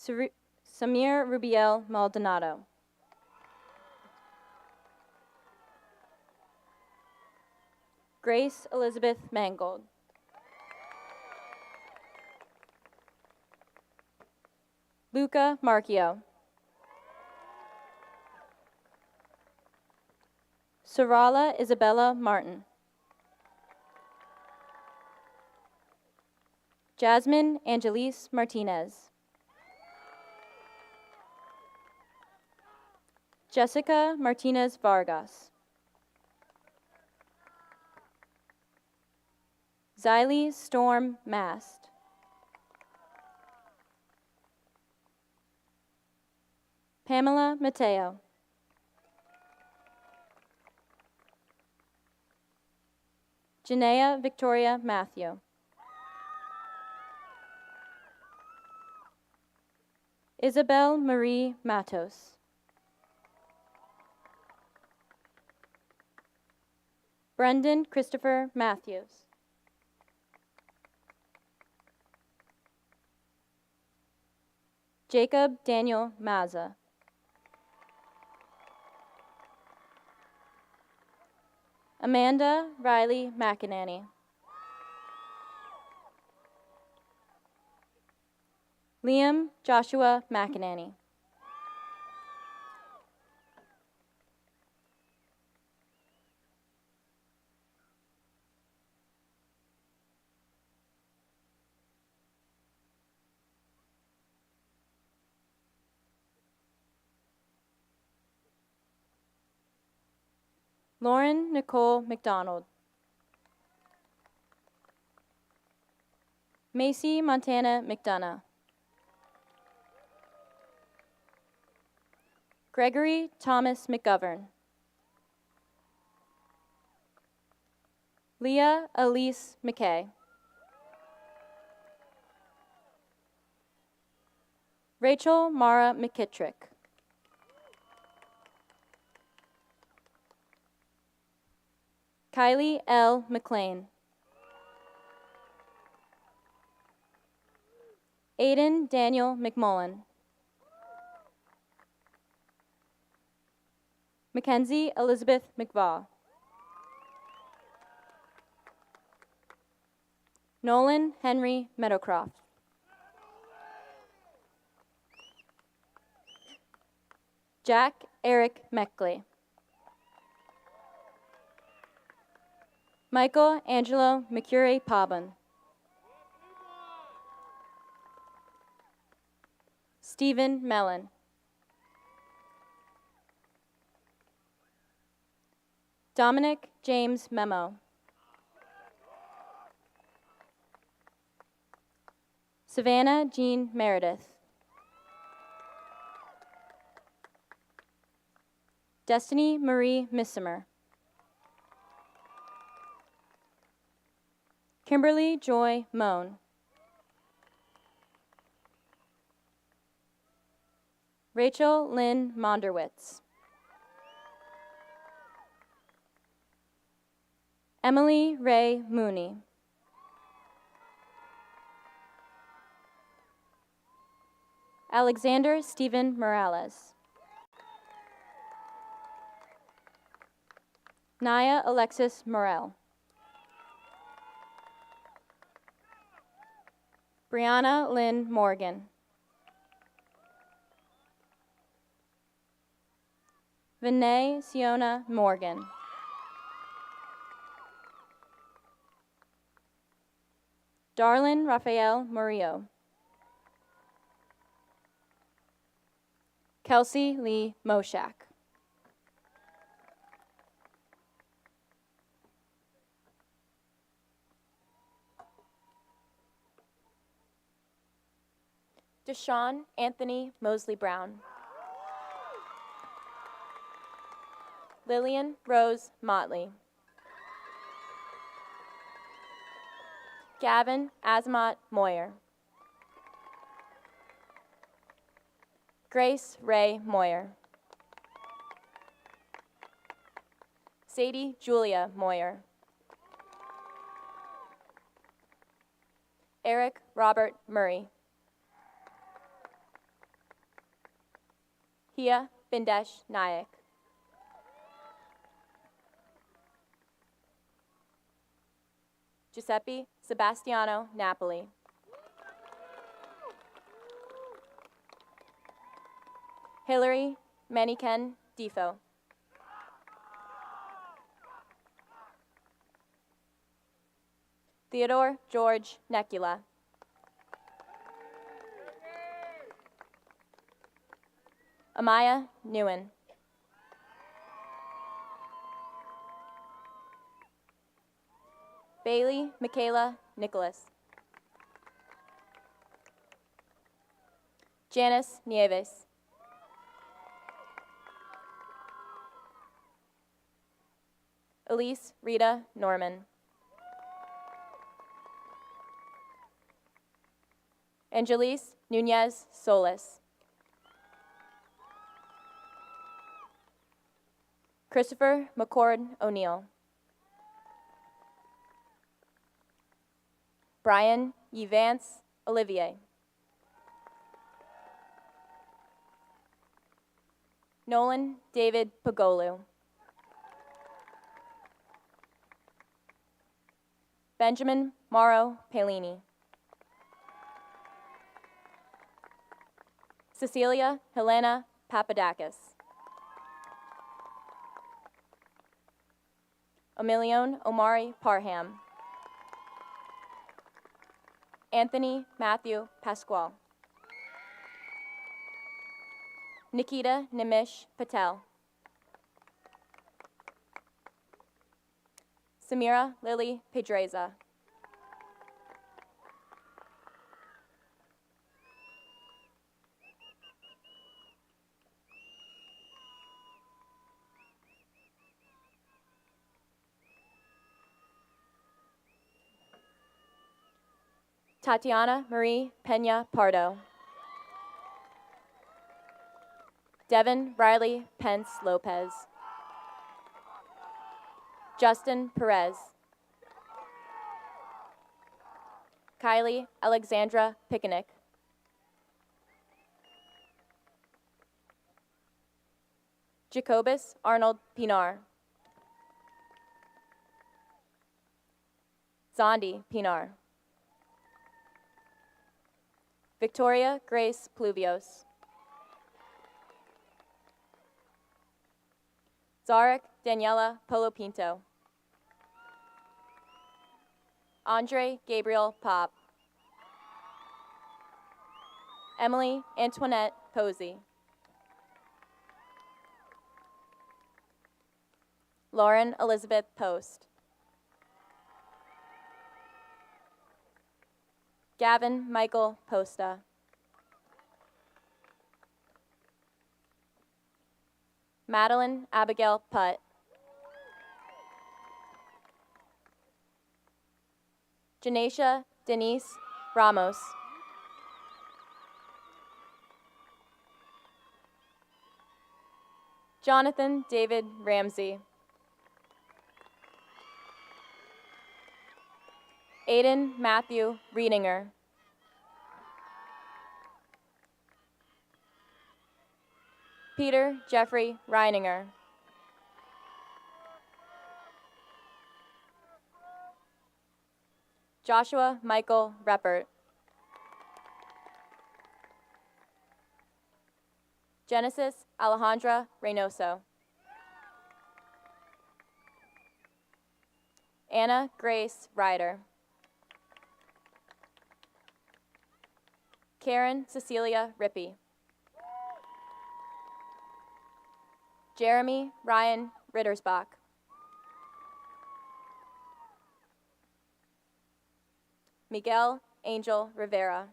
Samir Rubiel Maldonado. Grace Elizabeth Mangold. Luca Marchio. Sarala Isabella Martin. Jasmine Angelise Martinez. Jessica Martinez Vargas. Xylee Storm Mast. Pamela Mateo. Janaea Victoria Matthew. Isabel Marie Matos. Brendan Christopher Matthews. Jacob Daniel Maza. Amanda Riley McInerney. Liam Joshua McInerney. Lauren Nicole McDonald. Macy Montana McDonough. Gregory Thomas McGovern. Leah Elise McKay. Rachel Mara McKittrick. Kylie L. McLean. Aiden Daniel McMullen. Mackenzie Elizabeth McVaugh. Nolan Henry Meadowcroft. Jack Eric Meckley. Michael Angelo Mercure Paban. Stephen Mellon. Dominic James Memo. Savannah Jean Meredith. Destiny Marie Missimer. Kimberly Joy Moan. Rachel Lynn Monderwitz. Emily Ray Mooney. Alexander Stephen Morales. Naya Alexis Morel. Brianna Lynn Morgan. Vinay Siona Morgan. Darlin Rafael Murillo. Kelsey Lee Moshak. Deshaun Anthony Mosley Brown. Lillian Rose Motley. Gavin Azamat Moyer. Grace Ray Moyer. Sadie Julia Moyer. Eric Robert Murray. Hia Bindesh Nayak. Giuseppe Sebastiano Napoli. Hillary Maniken Defo. Theodore George Necula. Amaya Newen. Bailey Michaela Nicholas. Janice Nieves. Elise Rita Norman. Angelise Nunez Solis. Christopher McCord O'Neill. Brian Yvance Olivier. Nolan David Pagolu. Benjamin Morrow Palini. Cecilia Helena Papadakis. Emilion Omari Parham. Anthony Matthew Pasquale. Nikita Nimish Patel. Samira Lily Pedreza. Tatiana Marie Pena Pardo. Devin Riley Pence Lopez. Justin Perez. Kylie Alexandra Picnic. Jacobus Arnold Pinar. Zondi Pinar. Victoria Grace Pluvios. Zarek Daniela Polopinto. Andre Gabriel Pop. Emily Antoinette Posey. Lauren Elizabeth Post. Gavin Michael Posta. Madeline Abigail Putt. Janacia Denise Ramos. Jonathan David Ramsey. Aiden Matthew Reedinger. Peter Jeffrey Reininger. Joshua Michael Reppert. Genesis Alejandra Reynoso. Anna Grace Ryder. Karen Cecilia Rippey. Jeremy Ryan Rittersbach. Miguel Angel Rivera.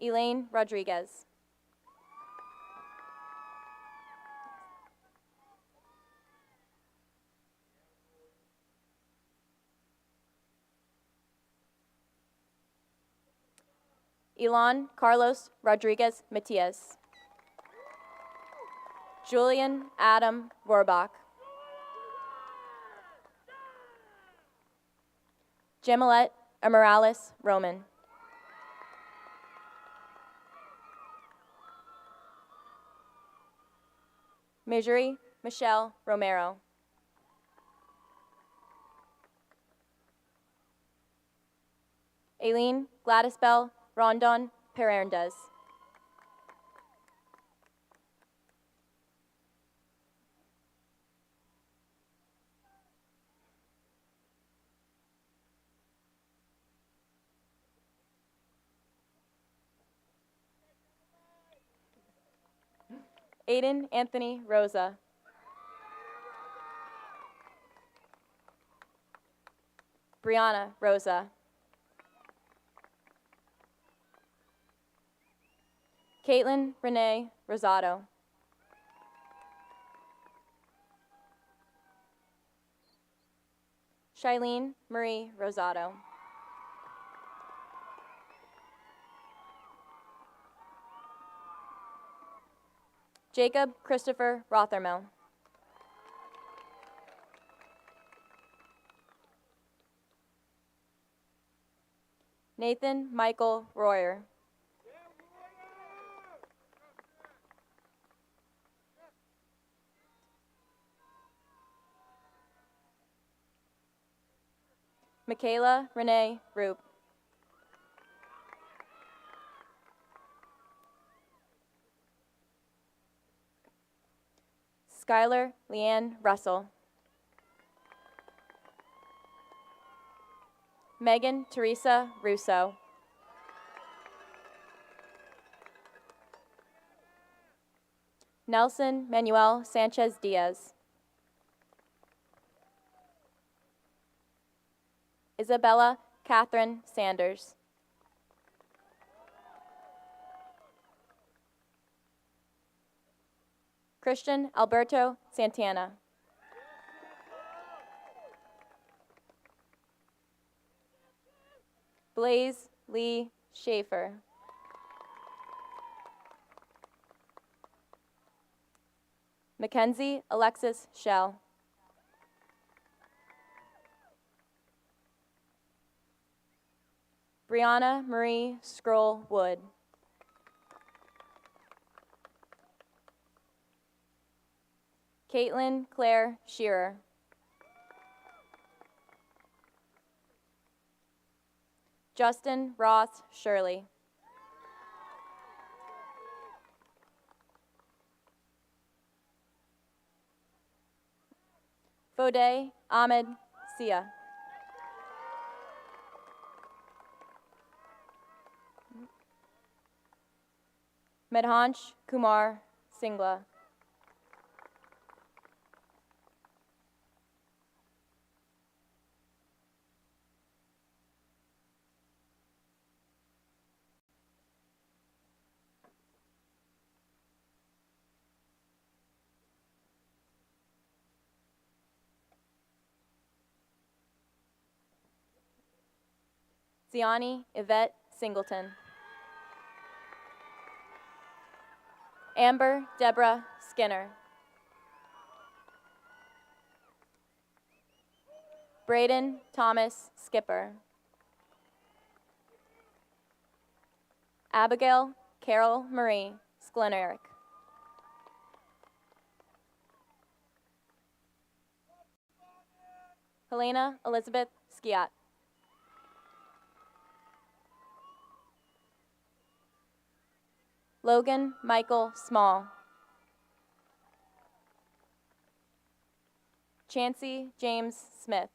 Elaine Rodriguez. Elon Carlos Rodriguez Matias. Julian Adam Vorbach. Gemilette Amorales Roman. Marjorie Michelle Romero. Aileen Gladysbell Rondon Pererndes. Aiden Anthony Rosa. Brianna Rosa. Caitlin Renee Rosado. Shailene Marie Rosado. Jacob Christopher Rothermel. Nathan Michael Royer. Michaela Renee Roop. Skylar Leanne Russell. Megan Teresa Russo. Nelson Manuel Sanchez Diaz. Isabella Catherine Sanders. Christian Alberto Santana. Blaze Lee Schaefer. Mackenzie Alexis Shell. Brianna Marie Scroll Wood. Caitlin Claire Shearer. Justin Ross Shirley. Fode Ahmed Sia. Medhansh Kumar Singla. Ziani Yvette Singleton. Amber Deborah Skinner. Braden Thomas Skipper. Abigail Carol Marie Sklenerick. Helena Elizabeth Skiat. Logan Michael Small. Chancey James Smith.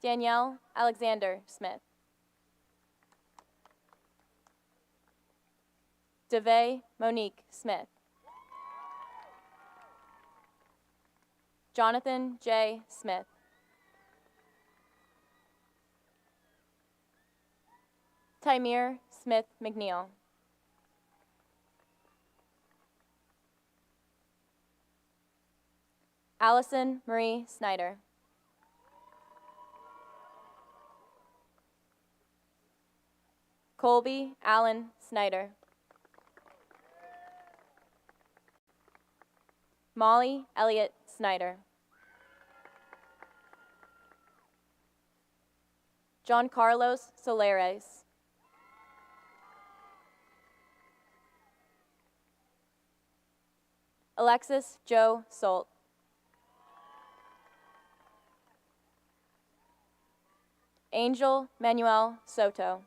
Danielle Alexander Smith. DeVay Monique Smith. Jonathan J. Smith. Tymir Smith McNeil. Allison Marie Snyder. Colby Allen Snyder. Molly Elliott Snyder. John Carlos Solares. Alexis Joe Solt. Angel Manuel Soto.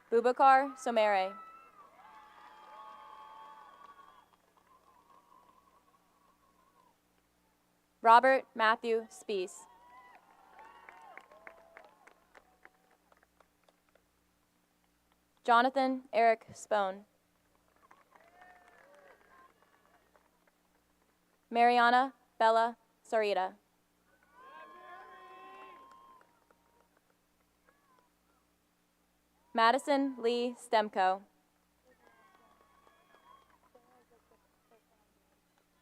Bubakar Somere. Robert Matthew Spees. Jonathan Eric Spone. Mariana Bella Sarita. Madison Lee Stemko.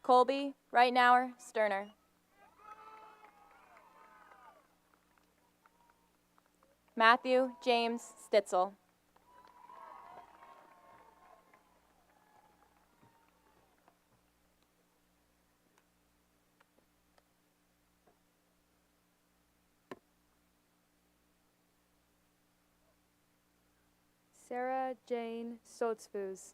Colby Reitnauer Sterner. Matthew James Stitzel. Sarah Jane Sotsfus.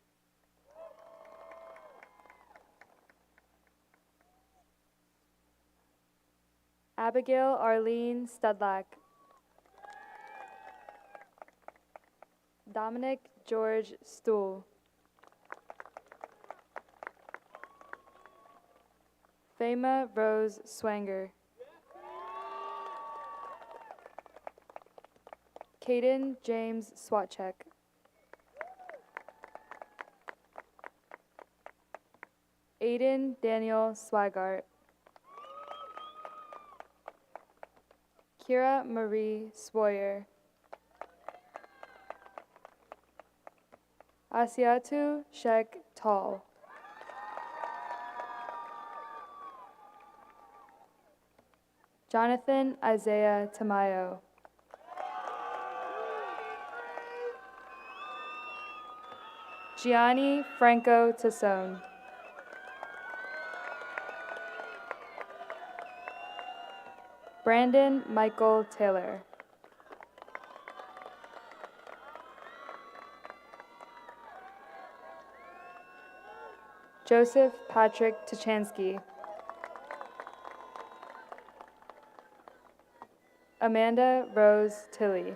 Abigail Arlene Studlack. Dominic George Stool. Fema Rose Swanger. Caden James Swatchek. Aiden Daniel Swigart. Kira Marie Swoyer. Asiatu Sheikh Tall. Jonathan Isaiah Tamayo. Gianni Franco Tassone. Brandon Michael Taylor. Joseph Patrick Tuchansky. Amanda Rose Tilley.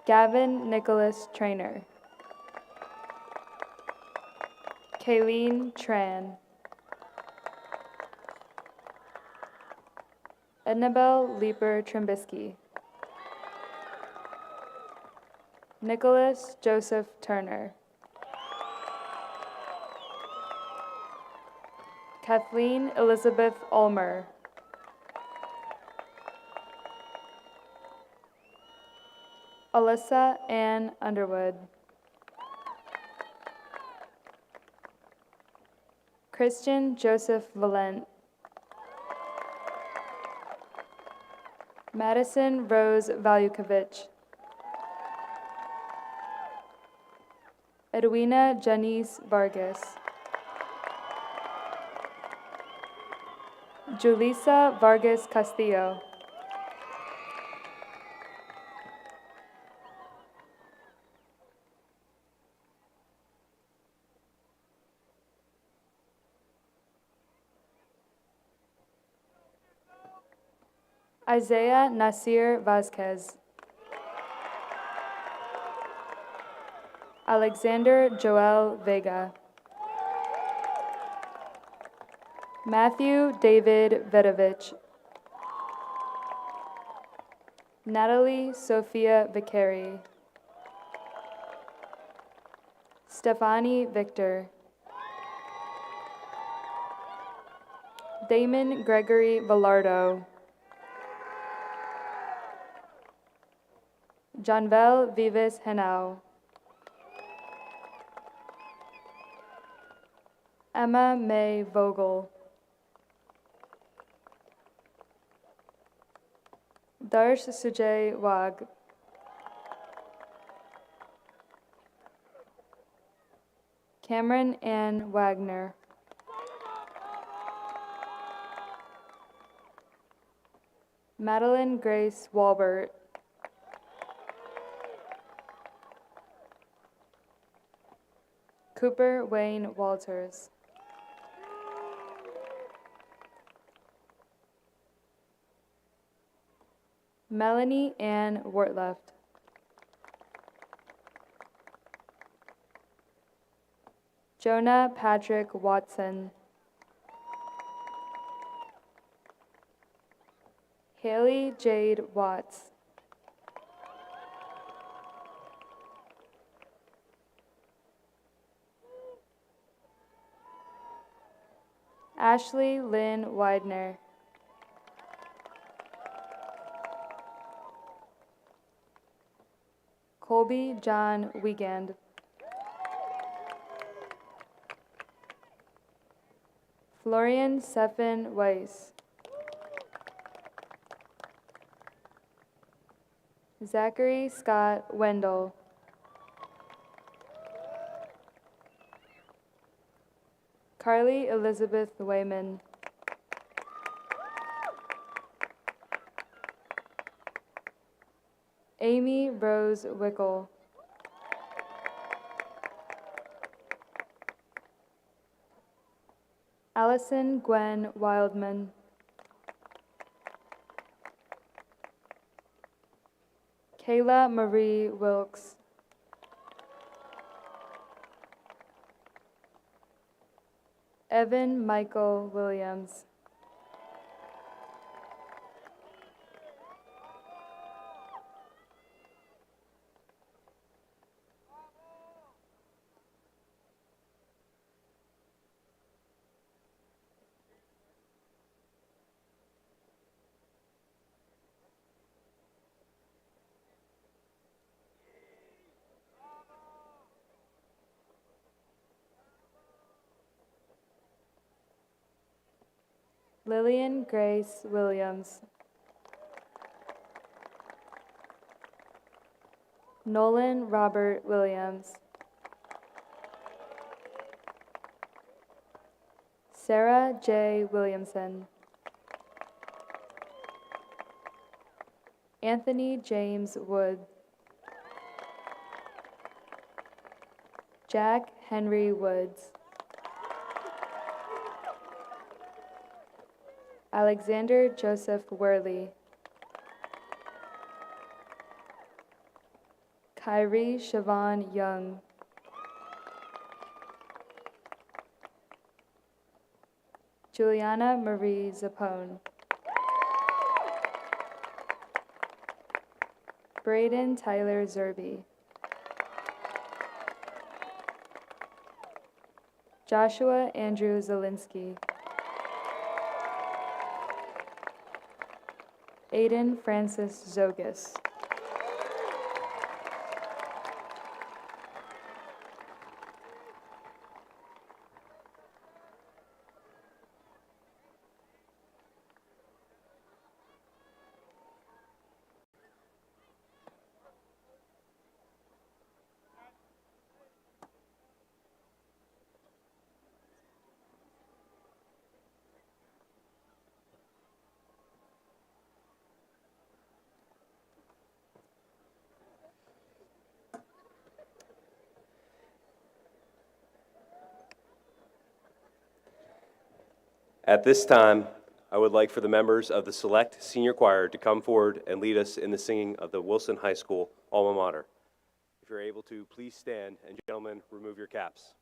Gavin Nicholas Trainer. Kayleen Tran. Ednabel Leeper Trimbisky. Nicholas Joseph Turner. Kathleen Elizabeth Ulmer. Alyssa Ann Underwood. Christian Joseph Valent. Madison Rose Valukovich. Edwina Janice Vargas. Julissa Vargas Castillo. Isaiah Nasir Vasquez. Alexander Joel Vega. Matthew David Vedovich. Natalie Sophia Vicari. Stefani Victor. Damon Gregory Villardo. Janvel Vives Henao. Emma May Vogel. Darsh Sujay Wag. Cameron Ann Wagner. Madeline Grace Walbert. Cooper Wayne Walters. Melanie Ann Wortleft. Jonah Patrick Watson. Haley Jade Watts. Ashley Lynn Widener. Colby John Wiegand. Florian Sefin Weiss. Zachary Scott Wendell. Carly Elizabeth Wayman. Amy Rose Wickel. Allison Gwen Wildman. Kayla Marie Wilkes. Evan Michael Williams. Lillian Grace Williams. Nolan Robert Williams. Sarah J. Williamson. Anthony James Wood. Jack Henry Woods. Alexander Joseph Worley. Kyrie Siobhan Young. Juliana Marie Zapone. Braden Tyler Zerby. Joshua Andrew Zielinski. Aiden Francis Zogus. At this time, I would like for the members of the Select Senior Choir to come forward and lead us in the singing of the Wilson High School alma mater. If you're able to, please stand, and gentlemen, remove your caps.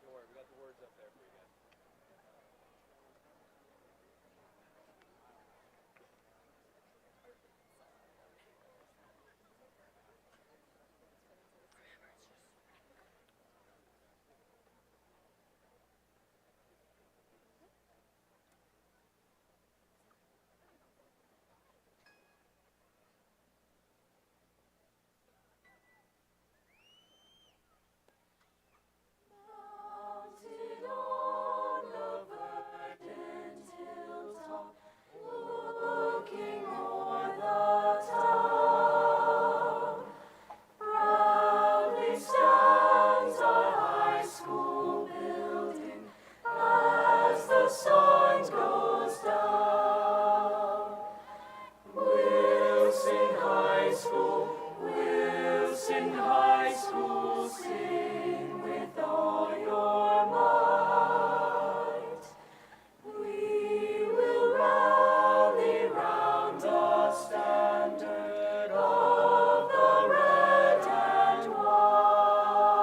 Don't worry, we got the words up there for you guys. Mounted on the verdant hilltop, looking o'er the town, proudly stands our high school building as the sun goes down. Wilson High School, Wilson High School, sing with all your might. We will rally round the standard of the red and white.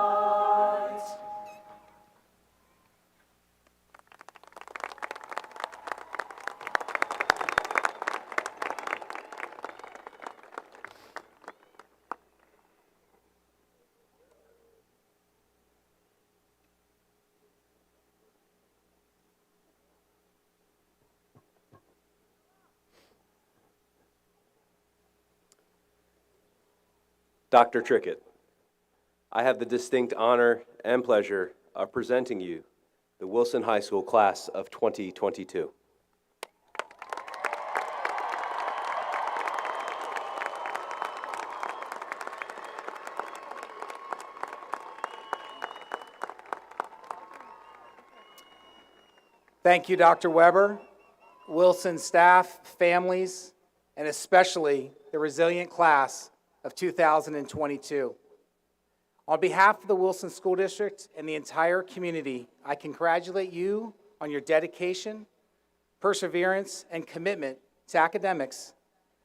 Dr. Trickett, I have the distinct honor and pleasure of presenting you the Wilson High School class of 2022. Thank you, Dr. Weber, Wilson staff, families, and especially the resilient class of 2022. On behalf of the Wilson School District and the entire community, I congratulate you on your dedication, perseverance, and commitment to academics,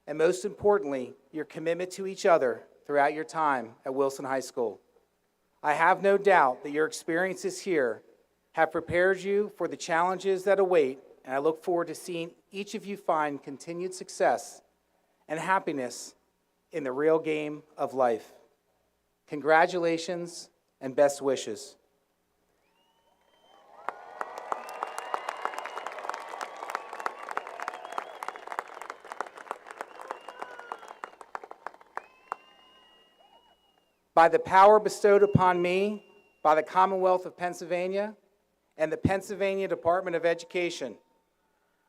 and most importantly, your commitment to each other throughout your time at Wilson High School. I have no doubt that your experiences here have prepared you for the challenges that await, and I look forward to seeing each of you find continued success and happiness in the real game of life. Congratulations and best wishes. By the power bestowed upon me by the Commonwealth of Pennsylvania and the Pennsylvania Department of Education,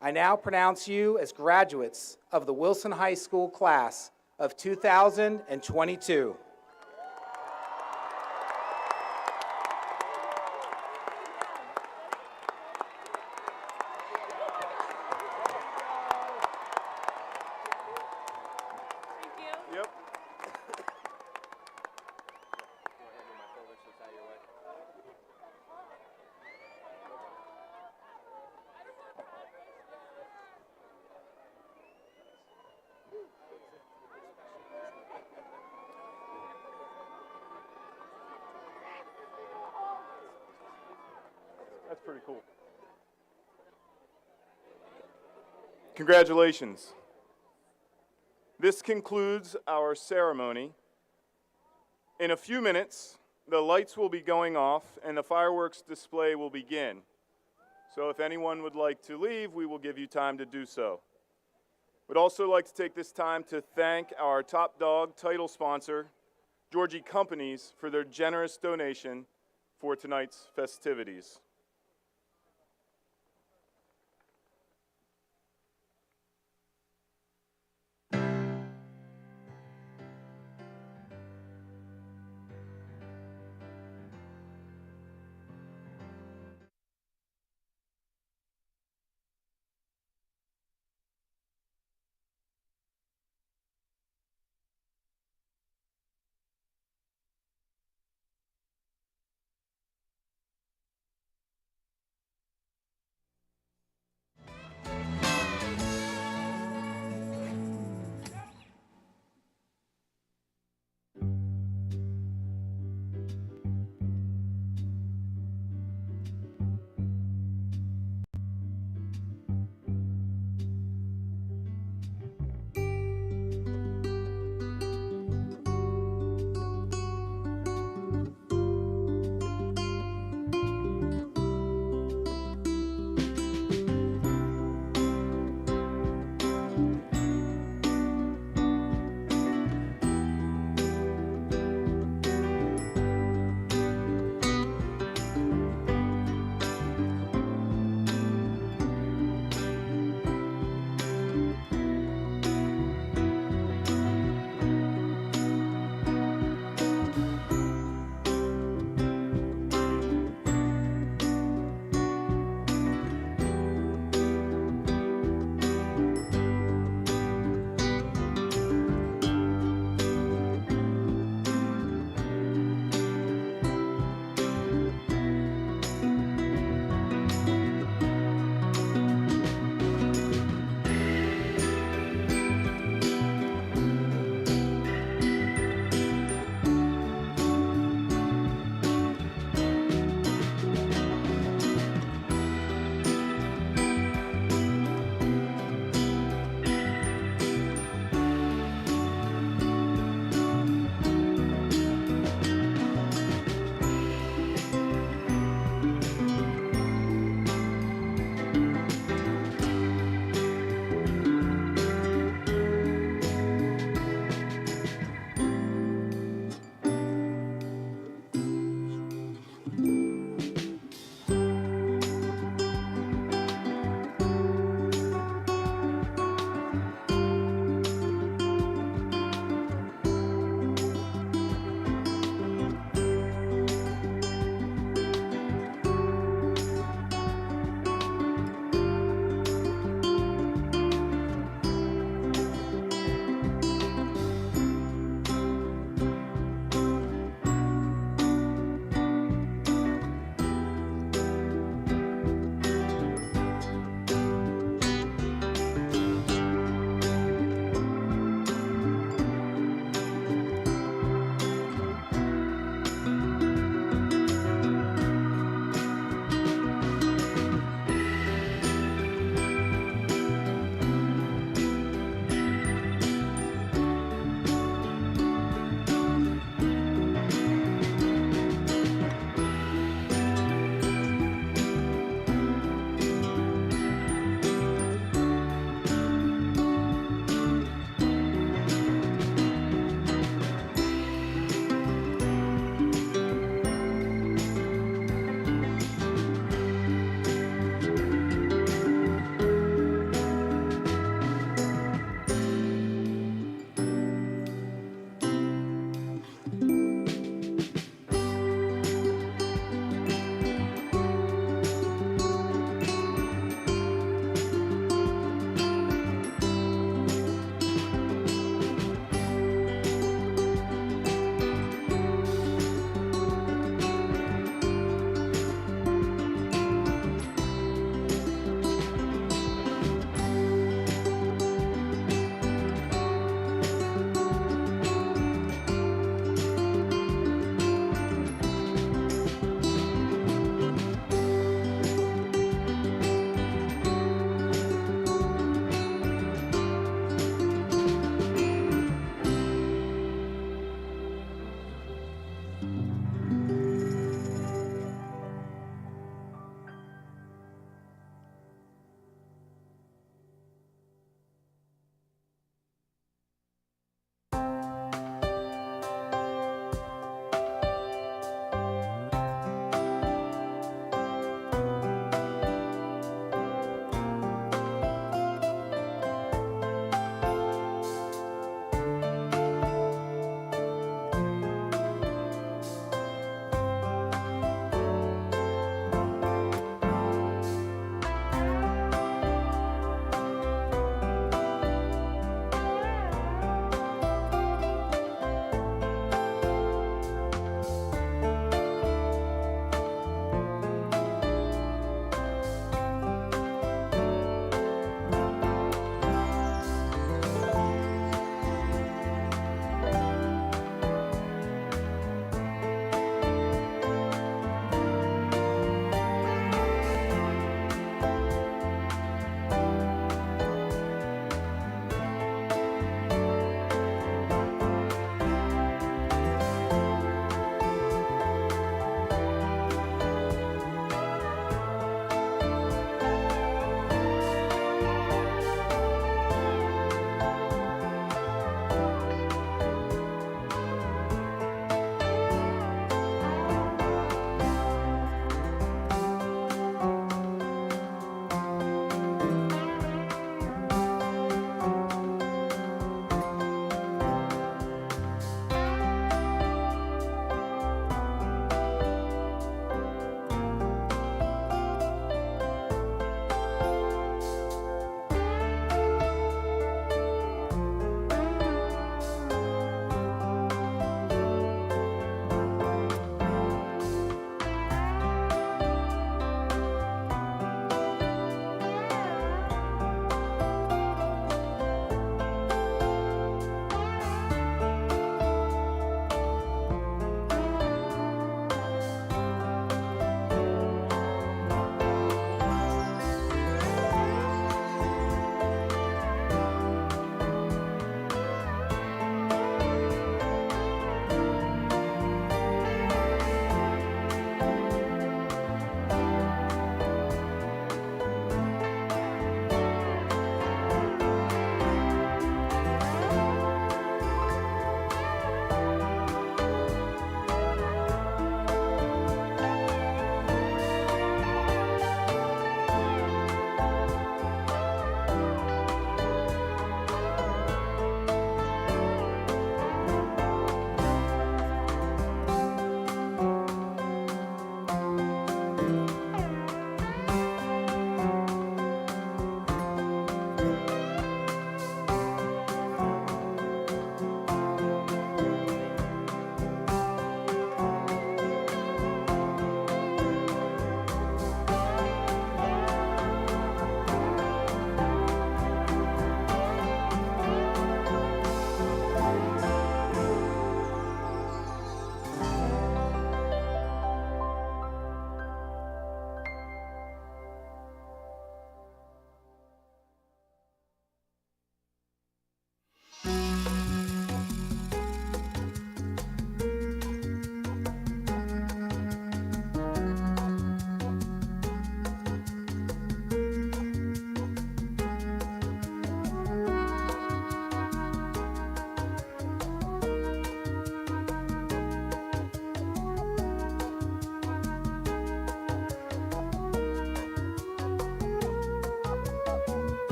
I now pronounce you as graduates of the Wilson High School class of 2022. Yep. That's pretty cool. Congratulations. This concludes our ceremony. In a few minutes, the lights will be going off and the fireworks display will begin. So if anyone would like to leave, we will give you time to do so. We'd also like to take this time to thank our top dog title sponsor, Georgie Companies, for their generous donation for tonight's festivities.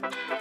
Alma.